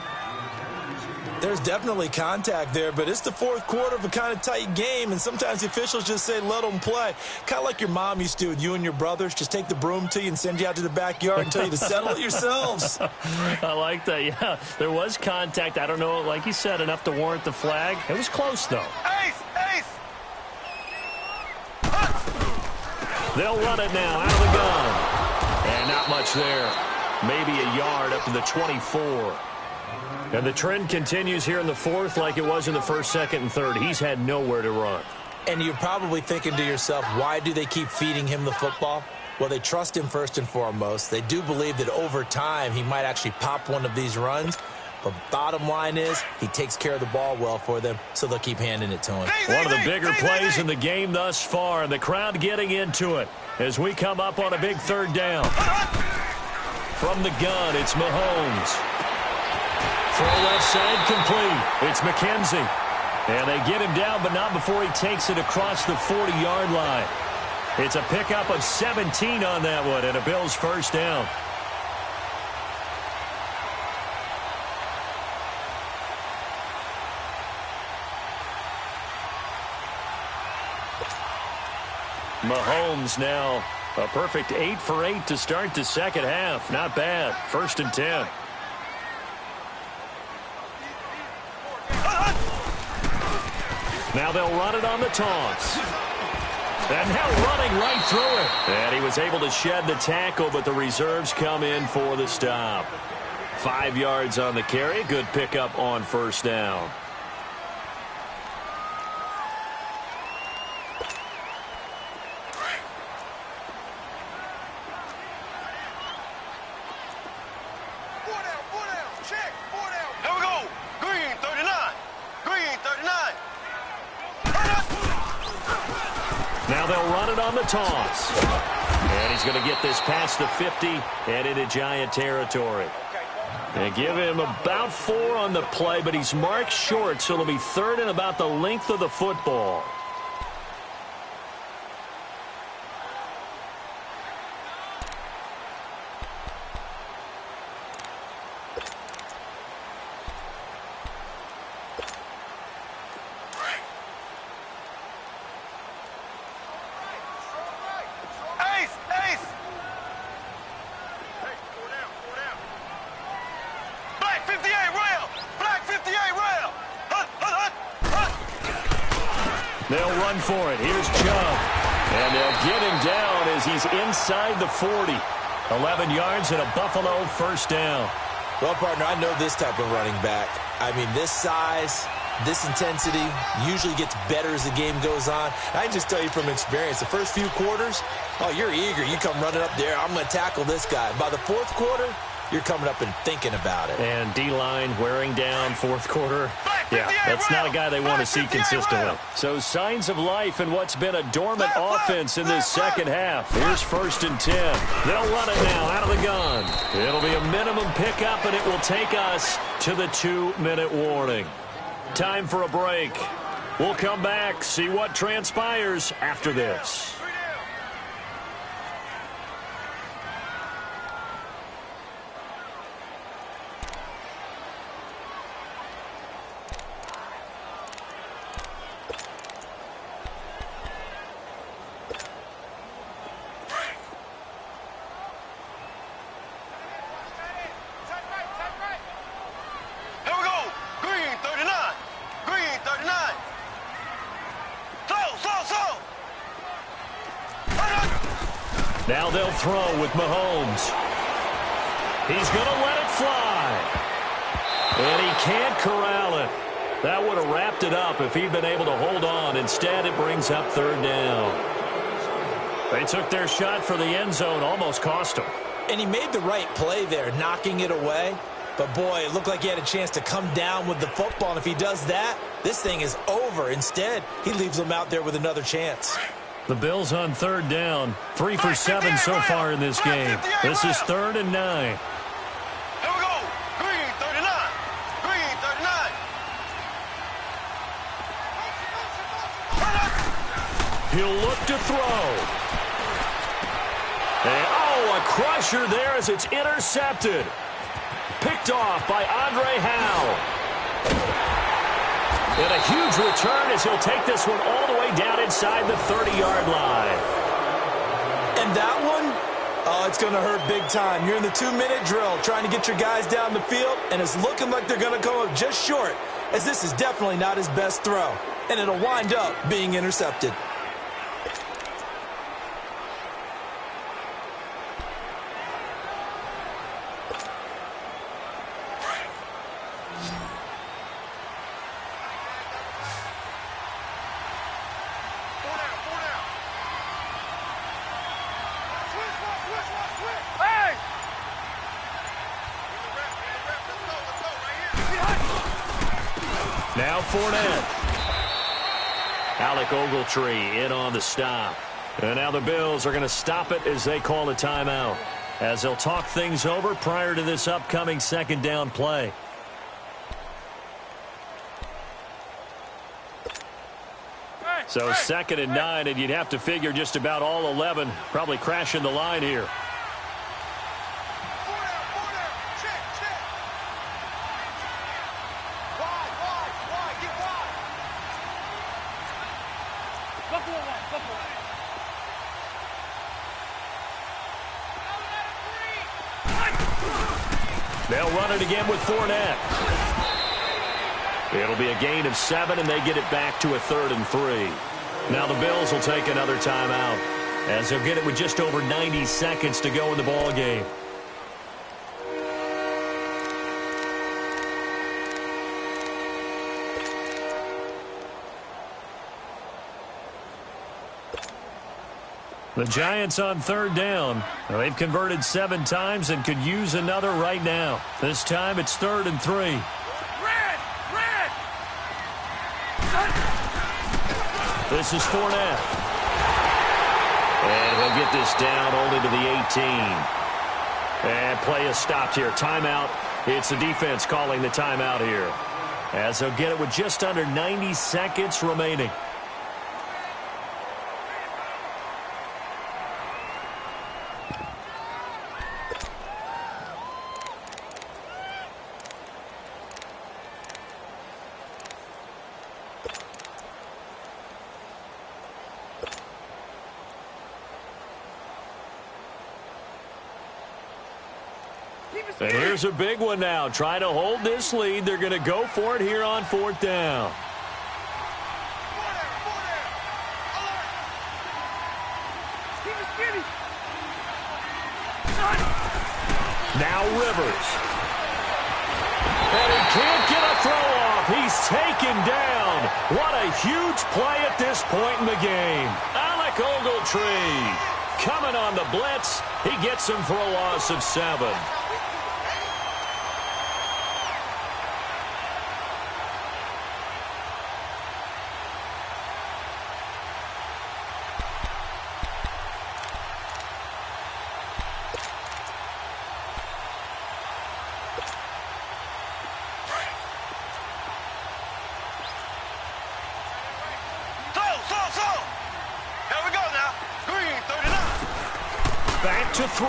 Speaker 2: There's definitely contact there, but it's the 4th quarter of a kind of tight game, and sometimes the officials just say, let them play. Kind of like your mom used to with you and your brothers. Just take the broom to you and send you out to the backyard and tell you to settle it yourselves.
Speaker 1: I like that, yeah. There was contact. I don't know, like you said, enough to warrant the flag. It was close, though.
Speaker 3: Ace!
Speaker 1: They'll run it now out of the gun. And not much there. Maybe a yard up to the 24. And the trend continues here in the 4th like it was in the 1st, 2nd, and 3rd. He's had nowhere to run.
Speaker 2: And you're probably thinking to yourself, why do they keep feeding him the football? Well, they trust him first and foremost. They do believe that over time he might actually pop one of these runs. But bottom line is, he takes care of the ball well for them, so they'll keep handing it to him.
Speaker 1: One of the bigger plays in the game thus far, and the crowd getting into it as we come up on a big 3rd down. From the gun, it's Mahomes. Throw left side complete. It's McKenzie. And they get him down, but not before he takes it across the 40-yard line. It's a pickup of 17 on that one, and a Bills first down. Mahomes now a perfect 8 for 8 to start the second half. Not bad. 1st and 10. Now they'll run it on the taunts. And now running right through it. And he was able to shed the tackle, but the reserves come in for the stop. 5 yards on the carry. Good pickup on 1st down. Now they'll run it on the toss. And he's going to get this past the 50 and into Giant territory. And give him about 4 on the play, but he's marked short, so it'll be 3rd and about the length of the football. They'll run for it. Here's Chubb. And they'll get him down as he's inside the 40. 11 yards and a Buffalo 1st down.
Speaker 2: Well, partner, I know this type of running back. I mean, this size, this intensity usually gets better as the game goes on. I can just tell you from experience, the first few quarters, oh, you're eager. You come running up there. I'm going to tackle this guy. By the 4th quarter, you're coming up and thinking about it.
Speaker 1: And D-line wearing down 4th quarter. Yeah, that's not a guy they want to see consistently. So signs of life in what's been a dormant offense in this second half. Here's 1st and 10. They'll run it now out of the gun. It'll be a minimum pickup, and it will take us to the 2-minute warning. Time for a break. We'll come back, see what transpires after this. Now they'll throw with Mahomes. He's going to let it fly. And he can't corral it. That would have wrapped it up if he'd been able to hold on. Instead, it brings up 3rd down. They took their shot for the end zone, almost cost him.
Speaker 2: And he made the right play there, knocking it away. But, boy, it looked like he had a chance to come down with the football. And if he does that, this thing is over. Instead, he leaves them out there with another chance.
Speaker 1: The Bills on 3rd down. 3 for 7 so far in this game. This is 3rd and 9.
Speaker 3: Here we go. Green 39. Green 39.
Speaker 1: He'll look to throw. And, oh, a crusher there as it's intercepted. Picked off by Andre Howe. And a huge return as he'll take this one all the way down inside the 30-yard line.
Speaker 2: And that one, oh, it's going to hurt big time. You're in the 2-minute drill trying to get your guys down the field, and it's looking like they're going to come up just short, as this is definitely not his best throw. And it'll wind up being intercepted.
Speaker 1: Now Fournette. Alec Ogletree in on the stop. And now the Bills are going to stop it as they call a timeout, as they'll talk things over prior to this upcoming 2nd down play. So 2nd and 9, and you'd have to figure just about all 11 probably crashing the line here. They'll run it again with Fournette. It'll be a gain of 7, and they get it back to a 3rd and 3. Now the Bills will take another timeout, as they'll get it with just over 90 seconds to go in the ball game. The Giants on 3rd down. They've converted 7 times and could use another right now. This time it's 3rd and 3.
Speaker 4: Red!
Speaker 1: This is Fournette. And he'll get this down only to the 18. And play is stopped here. Timeout. It's the defense calling the timeout here, as they'll get it with just under 90 seconds remaining. And here's a big one now. Trying to hold this lead. They're going to go for it here on 4th down. Now Rivers. And he can't get a throw off. He's taken down. What a huge play at this point in the game. Alec Ogletree coming on the blitz. He gets him for a loss of 7. Back to throw.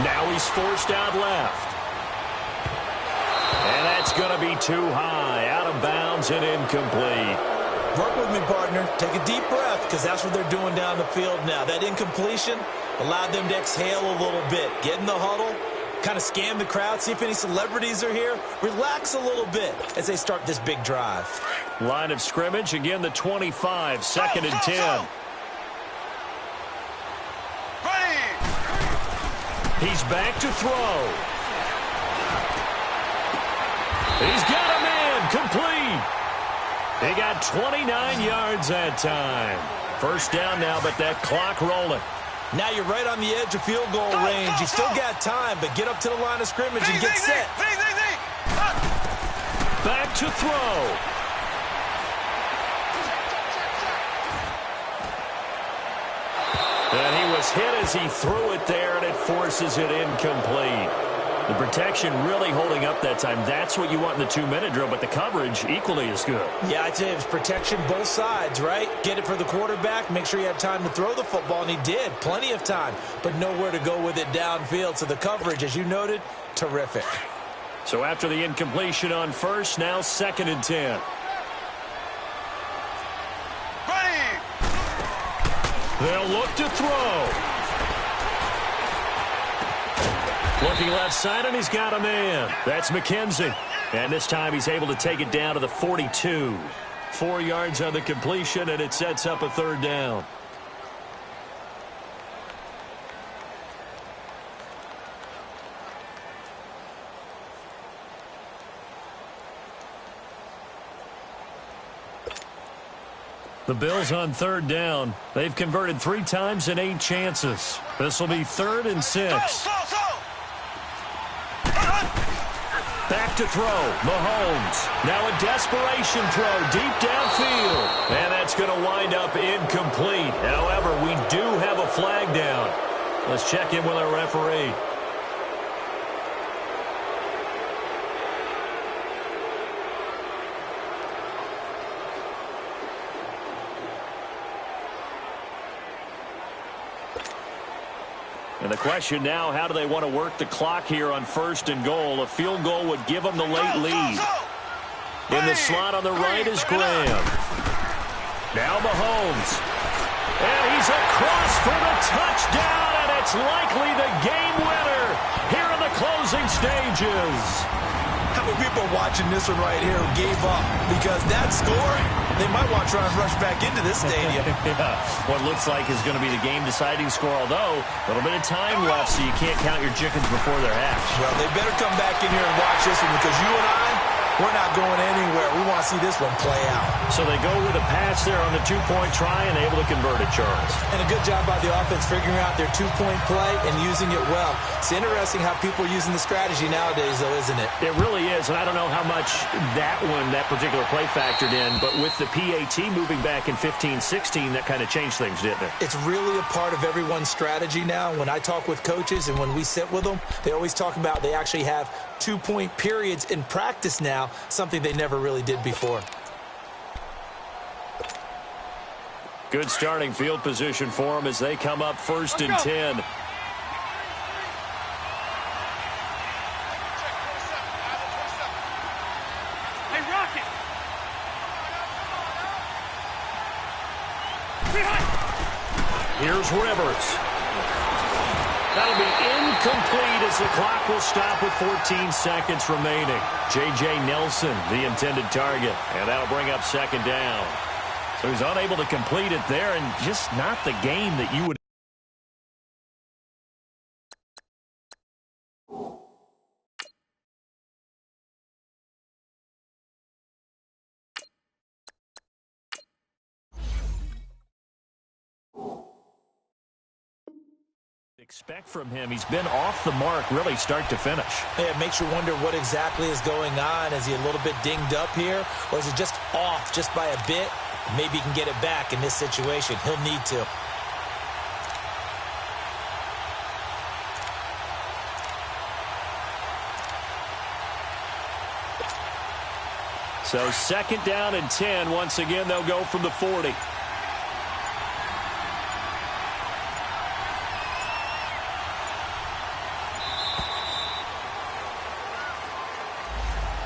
Speaker 1: Now he's forced out left. And that's going to be too high. Out of bounds and incomplete.
Speaker 2: Work with me, partner. Take a deep breath, because that's what they're doing down the field now. That incompletion allowed them to exhale a little bit. Get in the huddle, kind of scan the crowd, see if any celebrities are here. Relax a little bit as they start this big drive.
Speaker 1: Line of scrimmage, again the 25, 2nd and 10. He's back to throw. He's got a man complete. He got 29 yards that time. 1st down now, but that clock rolling.
Speaker 2: Now you're right on the edge of field goal range. You still got time, but get up to the line of scrimmage and get set.
Speaker 1: Back to throw. And he was hit as he threw it there, and it forces it incomplete. The protection really holding up that time. That's what you want in the 2-minute drill, but the coverage equally as good.
Speaker 2: Yeah, I'd say it was protection both sides, right? Get it for the quarterback, make sure you have time to throw the football, and he did. Plenty of time, but nowhere to go with it downfield. So the coverage, as you noted, terrific.
Speaker 1: So after the incompletion on 1st, now 2nd and 10. They'll look to throw. Looking left side, and he's got a man. That's McKenzie. And this time he's able to take it down to the 42. 4 yards on the completion, and it sets up a 3rd down. The Bills on 3rd down. They've converted 3 times and 8 chances. This will be 3rd and 6. Back to throw. Mahomes. Now a desperation throw deep downfield. And that's going to wind up incomplete. However, we do have a flag down. Let's check in with our referee. And the question now, how do they want to work the clock here on 1st and goal? A field goal would give them the late lead. In the slot on the right is Graham. Now Mahomes. And he's across for the touchdown, and it's likely the game game winner here in the closing stages.
Speaker 2: How many people are watching this one right here who gave up? Because that score, they might want to try and rush back into this stadium.
Speaker 1: Yeah, what looks like is going to be the game-deciding score, although a little bit of time left, so you can't count your chickens before they're hatched.
Speaker 2: Well, they better come back in here and watch this one because you and I, we're not going anywhere. We want to see this one play out.
Speaker 1: So they go with a pass there on the two-point try and able to convert it, Charles.
Speaker 2: And a good job by the offense figuring out their two-point play and using it well. It's interesting how people are using the strategy nowadays, though, isn't it?
Speaker 1: It really is, and I don't know how much that particular play factored in, but with the PAT moving back in 15-16, that kind of changed things, didn't it?
Speaker 2: It's really a part of everyone's strategy now. When I talk with coaches and when we sit with them, they always talk about they actually have two-point periods in practice now, something they never really did before.
Speaker 1: Good starting field position for them as they come up 1st and 10.
Speaker 4: Hey, Rocket!
Speaker 1: Here's Rivers. That'll be incomplete as the clock will stop with 14 seconds remaining. J.J. Nelson, the intended target, and that'll bring up 2nd down. So he's unable to complete it there, and just not the game that you would. Expect from him. He's been off the mark really start to finish.
Speaker 2: Yeah, it makes you wonder what exactly is going on. Is he a little bit dinged up here, or is it just off just by a bit? Maybe he can get it back in this situation. He'll need to.
Speaker 1: So 2nd down and 10. Once again, they'll go from the 40.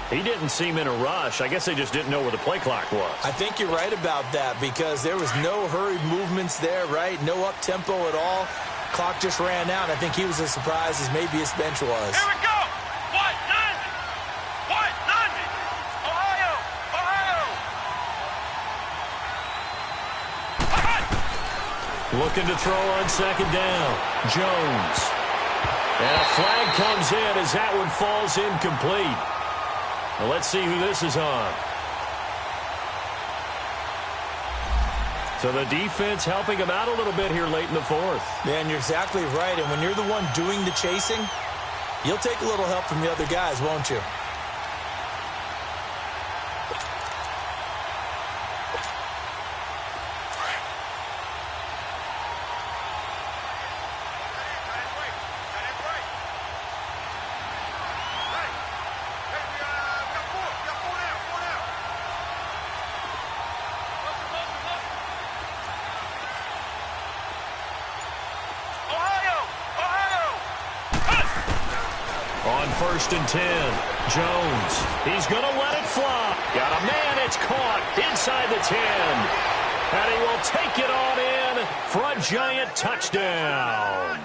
Speaker 1: He didn't seem in a rush. I guess they just didn't know where the play clock was.
Speaker 2: I think you're right about that because there was no hurried movements there, right? No up-tempo at all. Clock just ran out. I think he was as surprised as maybe his bench was.
Speaker 3: Here we go. White 90. White 90. Ohio. Ohio.
Speaker 1: Looking to throw on 2nd down. Jones. And a flag comes in as that one falls incomplete. Well, let's see who this is on. So the defense helping him out a little bit here late in the 4th.
Speaker 2: Yeah, and you're exactly right. And when you're the one doing the chasing, you'll take a little help from the other guys, won't you?
Speaker 1: On 1st and 10, Jones. He's going to let it fly. Got a man. It's caught inside the 10. And he will take it on in for a giant touchdown.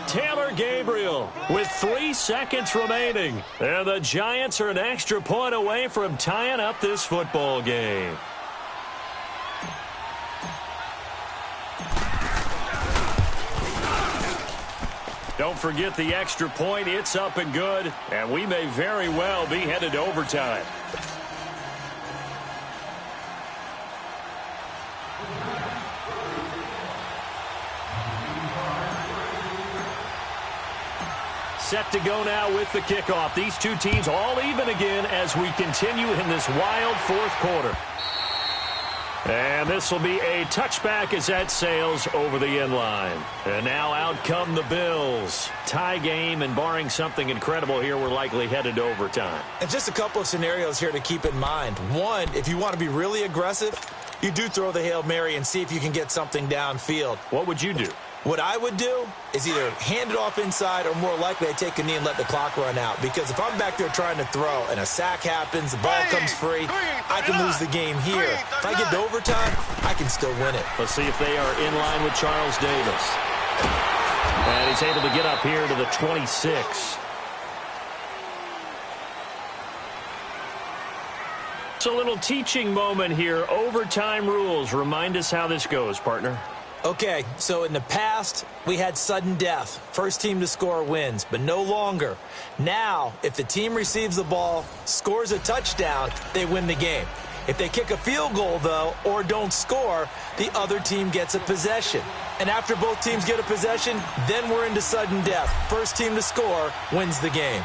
Speaker 1: Taylor Gabriel with 3 seconds remaining. And the Giants are an extra point away from tying up this football game. Don't forget the extra point. It's up and good, and we may very well be headed to overtime. Set to go now with the kickoff. These two teams all even again as we continue in this wild 4th quarter. And this will be a touchback as that sails over the end line. And now out come the Bills. Tie game, and barring something incredible here, we're likely headed to overtime.
Speaker 2: And just a couple of scenarios here to keep in mind. One, if you want to be really aggressive, you do throw the Hail Mary and see if you can get something downfield.
Speaker 1: What would you do?
Speaker 2: What I would do is either hand it off inside or more likely I take a knee and let the clock run out. Because if I'm back there trying to throw and a sack happens, the ball comes free, I can lose the game here. If I get to overtime, I can still win it.
Speaker 1: Let's see if they are in line with Charles Davis. And he's able to get up here to the 26. It's a little teaching moment here. Overtime rules. Remind us how this goes, partner.
Speaker 2: Okay, so in the past, we had sudden death. First team to score wins, but no longer. Now, if the team receives the ball, scores a touchdown, they win the game. If they kick a field goal, though, or don't score, the other team gets a possession. And after both teams get a possession, then we're into sudden death. First team to score wins the game.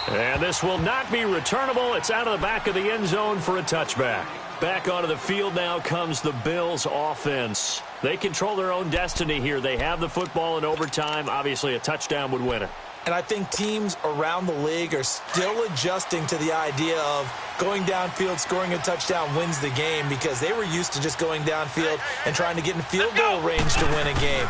Speaker 1: And this will not be returnable. It's out of the back of the end zone for a touchback. Back onto the field now comes the Bills offense. They control their own destiny here. They have the football in overtime. Obviously, a touchdown would win it.
Speaker 2: And I think teams around the league are still adjusting to the idea of going downfield, scoring a touchdown wins the game, because they were used to just going downfield and trying to get in field goal range to win a game.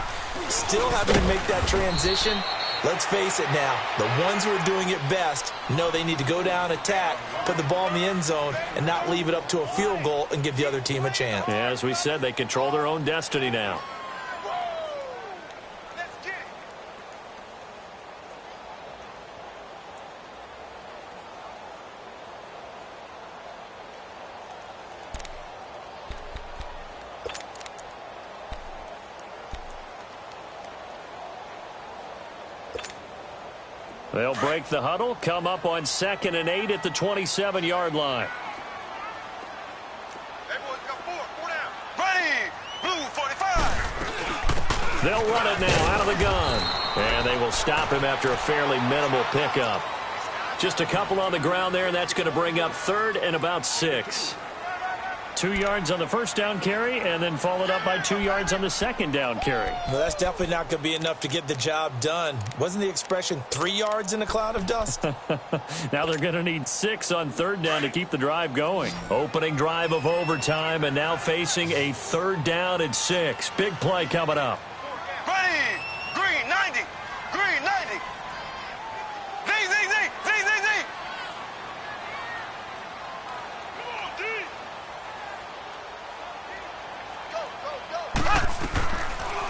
Speaker 2: Still having to make that transition. Let's face it now, the ones who are doing it best know they need to go down, attack, put the ball in the end zone, and not leave it up to a field goal and give the other team a chance.
Speaker 1: Yeah, as we said, they control their own destiny now. They'll break the huddle, come up on 2nd and 8 at the 27-yard line.
Speaker 3: Ready, blue 45.
Speaker 1: They'll run it now out of the gun. And they will stop him after a fairly minimal pickup. Just a couple on the ground there, and that's going to bring up 3rd and about 6. 2 yards on the first down carry, and then followed up by 2 yards on the second down carry.
Speaker 2: Well, that's definitely not going to be enough to get the job done. Wasn't the expression 3 yards in a cloud of dust?
Speaker 1: Now they're going to need 6 on 3rd down to keep the drive going. Opening drive of overtime, and now facing a 3rd down and 6. Big play coming up.
Speaker 3: Ready, green 90, green 90. Z.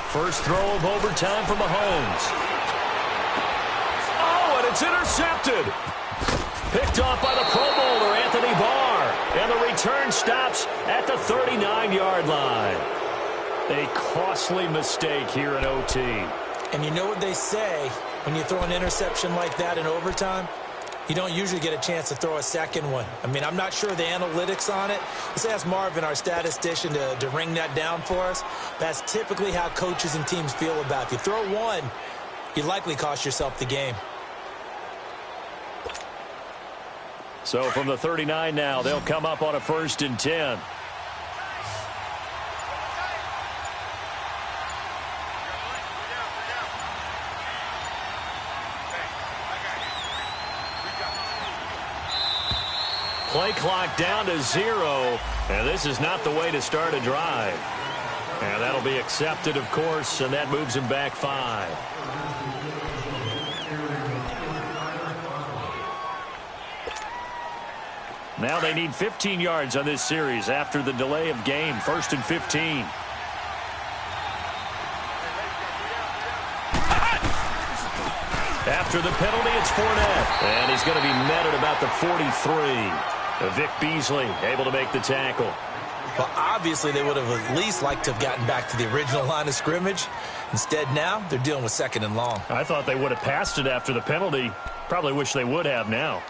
Speaker 1: First throw of overtime for Mahomes. Oh, and it's intercepted. Picked off by the Pro Bowler, Anthony Barr. And the return stops at the 39-yard line. A costly mistake here in OT.
Speaker 2: And you know what they say when you throw an interception like that in overtime? You don't usually get a chance to throw a second one. I mean, I'm not sure the analytics on it. Let's ask Marvin, our statistician, to ring that down for us. That's typically how coaches and teams feel about it. If you throw one, you likely cost yourself the game.
Speaker 1: So from the 39 now, they'll come up on a 1st and 10. Play clock down to 0, and this is not the way to start a drive. And that'll be accepted, of course, and that moves him back 5. Now they need 15 yards on this series after the delay of game. 1st and 15. After the penalty, it's Fournette. And he's going to be met at about the 43. Vic Beasley able to make the tackle.
Speaker 2: Well, obviously, they would have at least liked to have gotten back to the original line of scrimmage. Instead, now, they're dealing with 2nd and long.
Speaker 1: I thought they would have passed it after the penalty. Probably wish they would have now.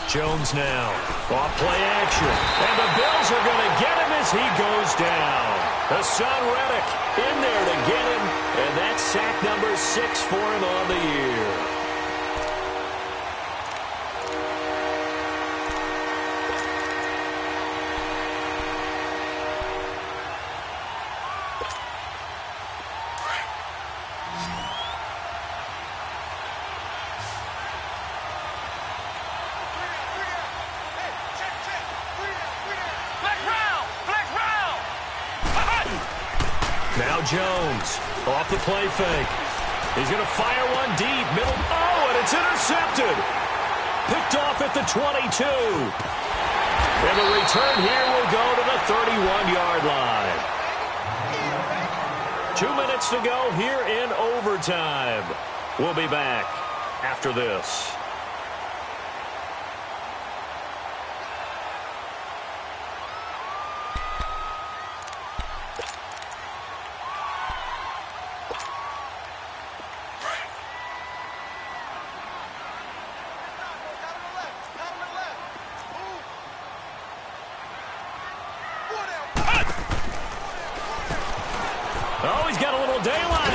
Speaker 1: Jones now. Off play action. And the Bills are going to get him as he goes down. Hassan Reddick in there to get him. And that's sack number 6 for him on the year. Now Jones off the play fake. He's going to fire one deep. Middle. Oh, and it's intercepted. Picked off at the 22. And the return here will go to the 31-yard line. 2 minutes to go here in overtime. We'll be back after this. Oh, he's got a little daylight.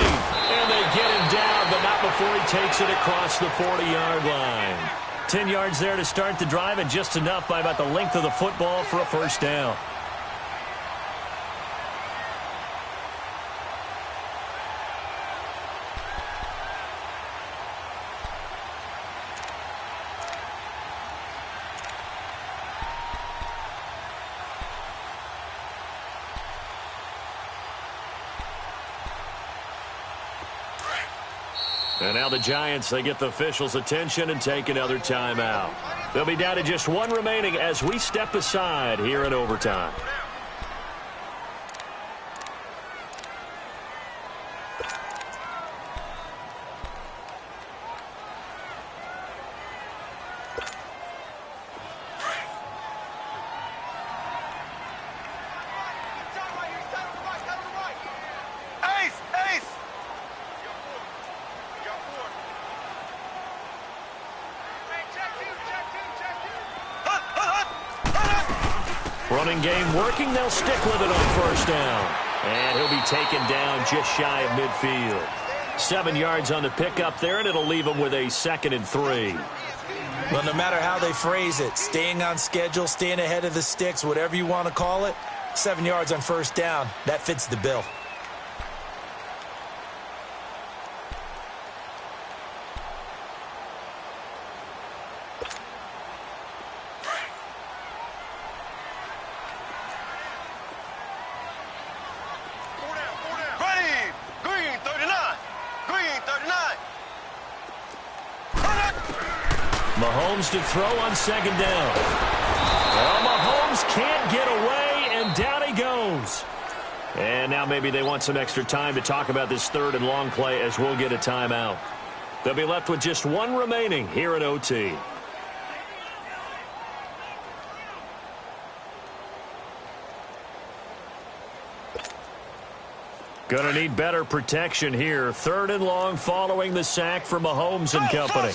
Speaker 1: And they get him down, but not before he takes it across the 40-yard line. 10 yards there to start the drive, and just enough by about the length of the football for a first down. And now the Giants, they get the officials' attention and take another timeout. They'll be down to just one remaining as we step aside here in overtime. Running game working. They'll stick with it on first down. And he'll be taken down just shy of midfield. 7 yards on the pickup there, and it'll leave him with a 2nd and 3.
Speaker 2: Well, no matter how they phrase it, staying on schedule, staying ahead of the sticks, whatever you want to call it, 7 yards on first down, that fits the bill.
Speaker 1: Mahomes to throw on 2nd down. Well, Mahomes can't get away, and down he goes. And now maybe they want some extra time to talk about this 3rd and long play as we'll get a timeout. They'll be left with just one remaining here in OT. Going to need better protection here. 3rd and long following the sack for Mahomes and company.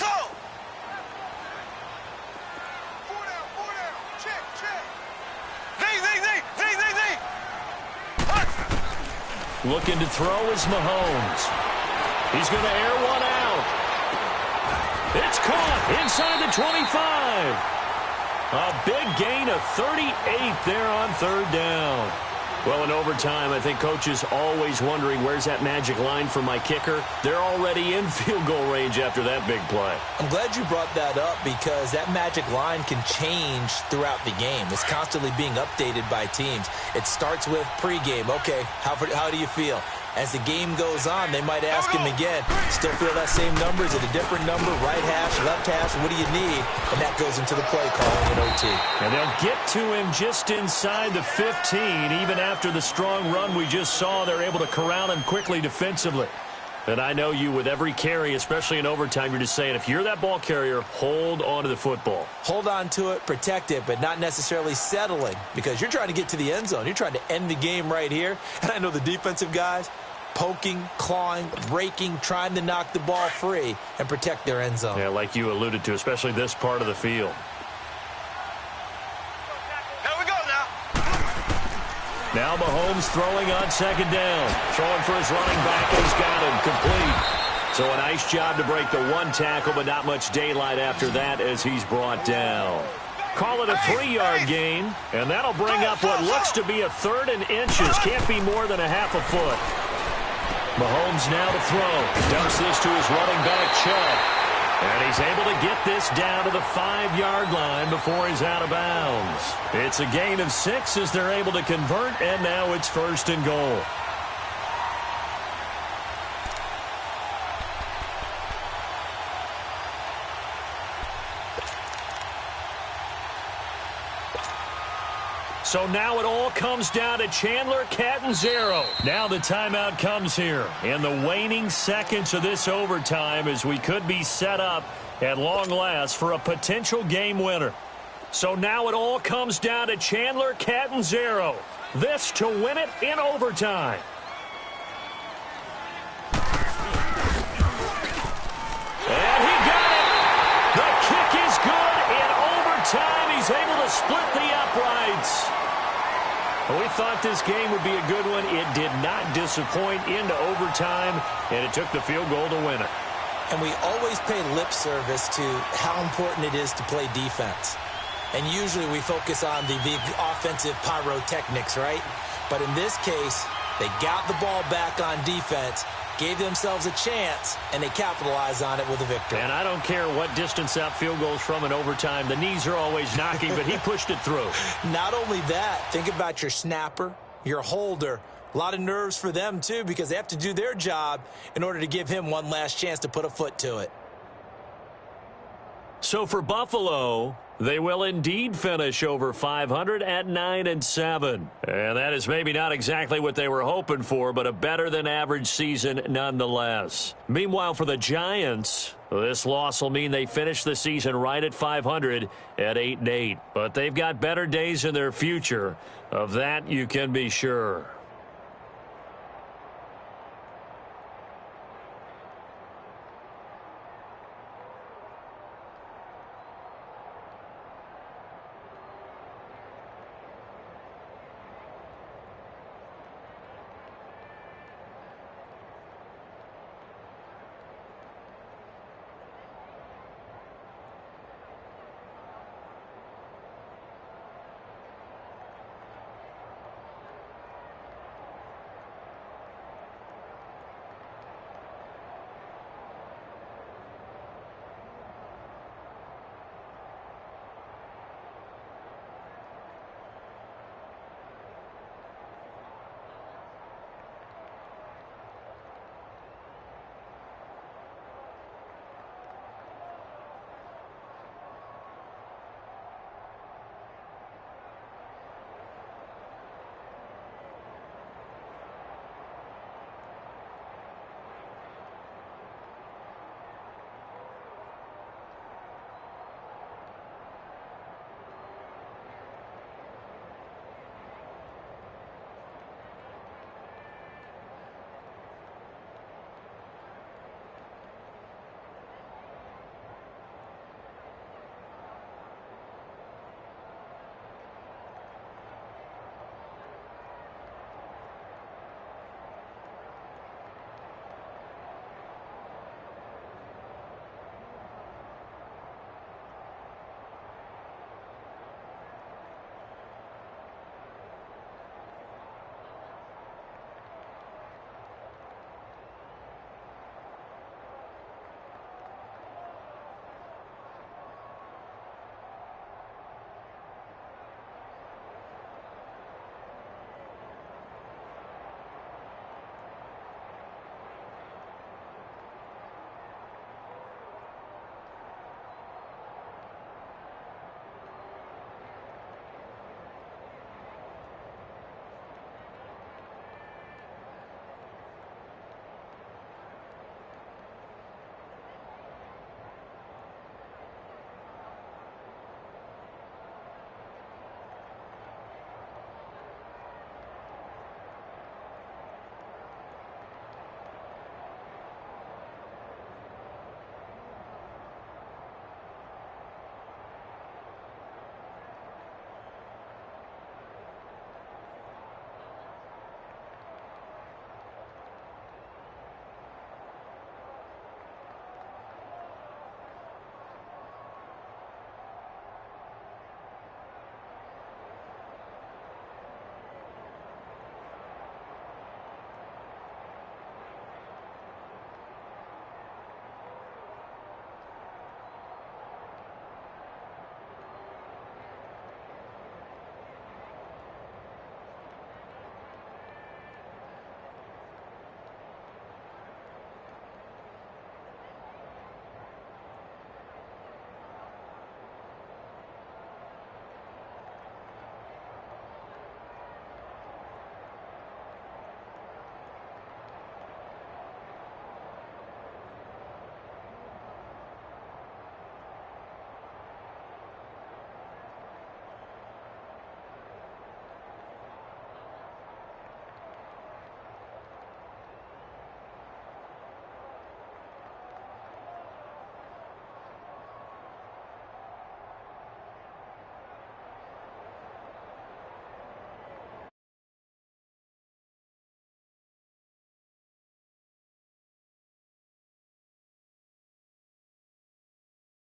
Speaker 1: Looking to throw is Mahomes. He's going to air one out. It's caught inside the 25. A big gain of 38 there on 3rd down. Well, in overtime, I think coaches always wondering, where's that magic line for my kicker? They're already in field goal range after that big play.
Speaker 2: I'm glad you brought that up because that magic line can change throughout the game. It's constantly being updated by teams. It starts with pregame. Okay, how do you feel? As the game goes on, they might ask him again, still feel that same number? Is it a different number? Right hash, left hash, what do you need? And that goes into the play calling in OT.
Speaker 1: And they'll get to him just inside the 15. Even after the strong run we just saw, they're able to corral him quickly defensively. And I know you, with every carry, especially in overtime, you're just saying, if you're that ball carrier, hold on to the football.
Speaker 2: Hold on to it, protect it, but not necessarily settling because you're trying to get to the end zone. You're trying to end the game right here. And I know the defensive guys, poking, clawing, raking, trying to knock the ball free and protect their end zone.
Speaker 1: Yeah, like you alluded to, especially this part of the field.
Speaker 3: Here we go now.
Speaker 1: Now Mahomes throwing on 2nd down. Throwing for his running back, and he's got him complete. So a nice job to break the one tackle, but not much daylight after that as he's brought down. Call it a 3-yard gain, and that'll bring up what looks to be a 3rd and inches. Can't be more than a half a foot. Mahomes now to throw. Dumps this to his running back, Chubb. And he's able to get this down to the 5-yard line before he's out of bounds. It's a gain of 6 as they're able to convert, and now it's 1st and goal. So now it all comes down to Chandler Catanzaro. Now the timeout comes here in the waning seconds of this overtime as we could be set up at long last for a potential game winner. So now it all comes down to Chandler Catanzaro. This to win it in overtime. And he got it. The kick is good in overtime. He's able to split the uprights. We thought this game would be a good one. It did not disappoint into overtime, and it took the field goal to win it.
Speaker 2: And we always pay lip service to how important it is to play defense. And usually we focus on the big offensive pyrotechnics, right? But in this case, they got the ball back on defense, gave themselves a chance, and they capitalized on it with a victory.
Speaker 1: And I don't care what distance that field goes from in overtime. The knees are always knocking, but he pushed it through.
Speaker 2: Not only that, think about your snapper, your holder. A lot of nerves for them, too, because they have to do their job in order to give him one last chance to put a foot to it.
Speaker 1: So for Buffalo, they will indeed finish over 500 at 9-7. And that is maybe not exactly what they were hoping for, but a better than average season nonetheless. Meanwhile, for the Giants, this loss will mean they finish the season right at 500 at 8-8. But they've got better days in their future. Of that, you can be sure.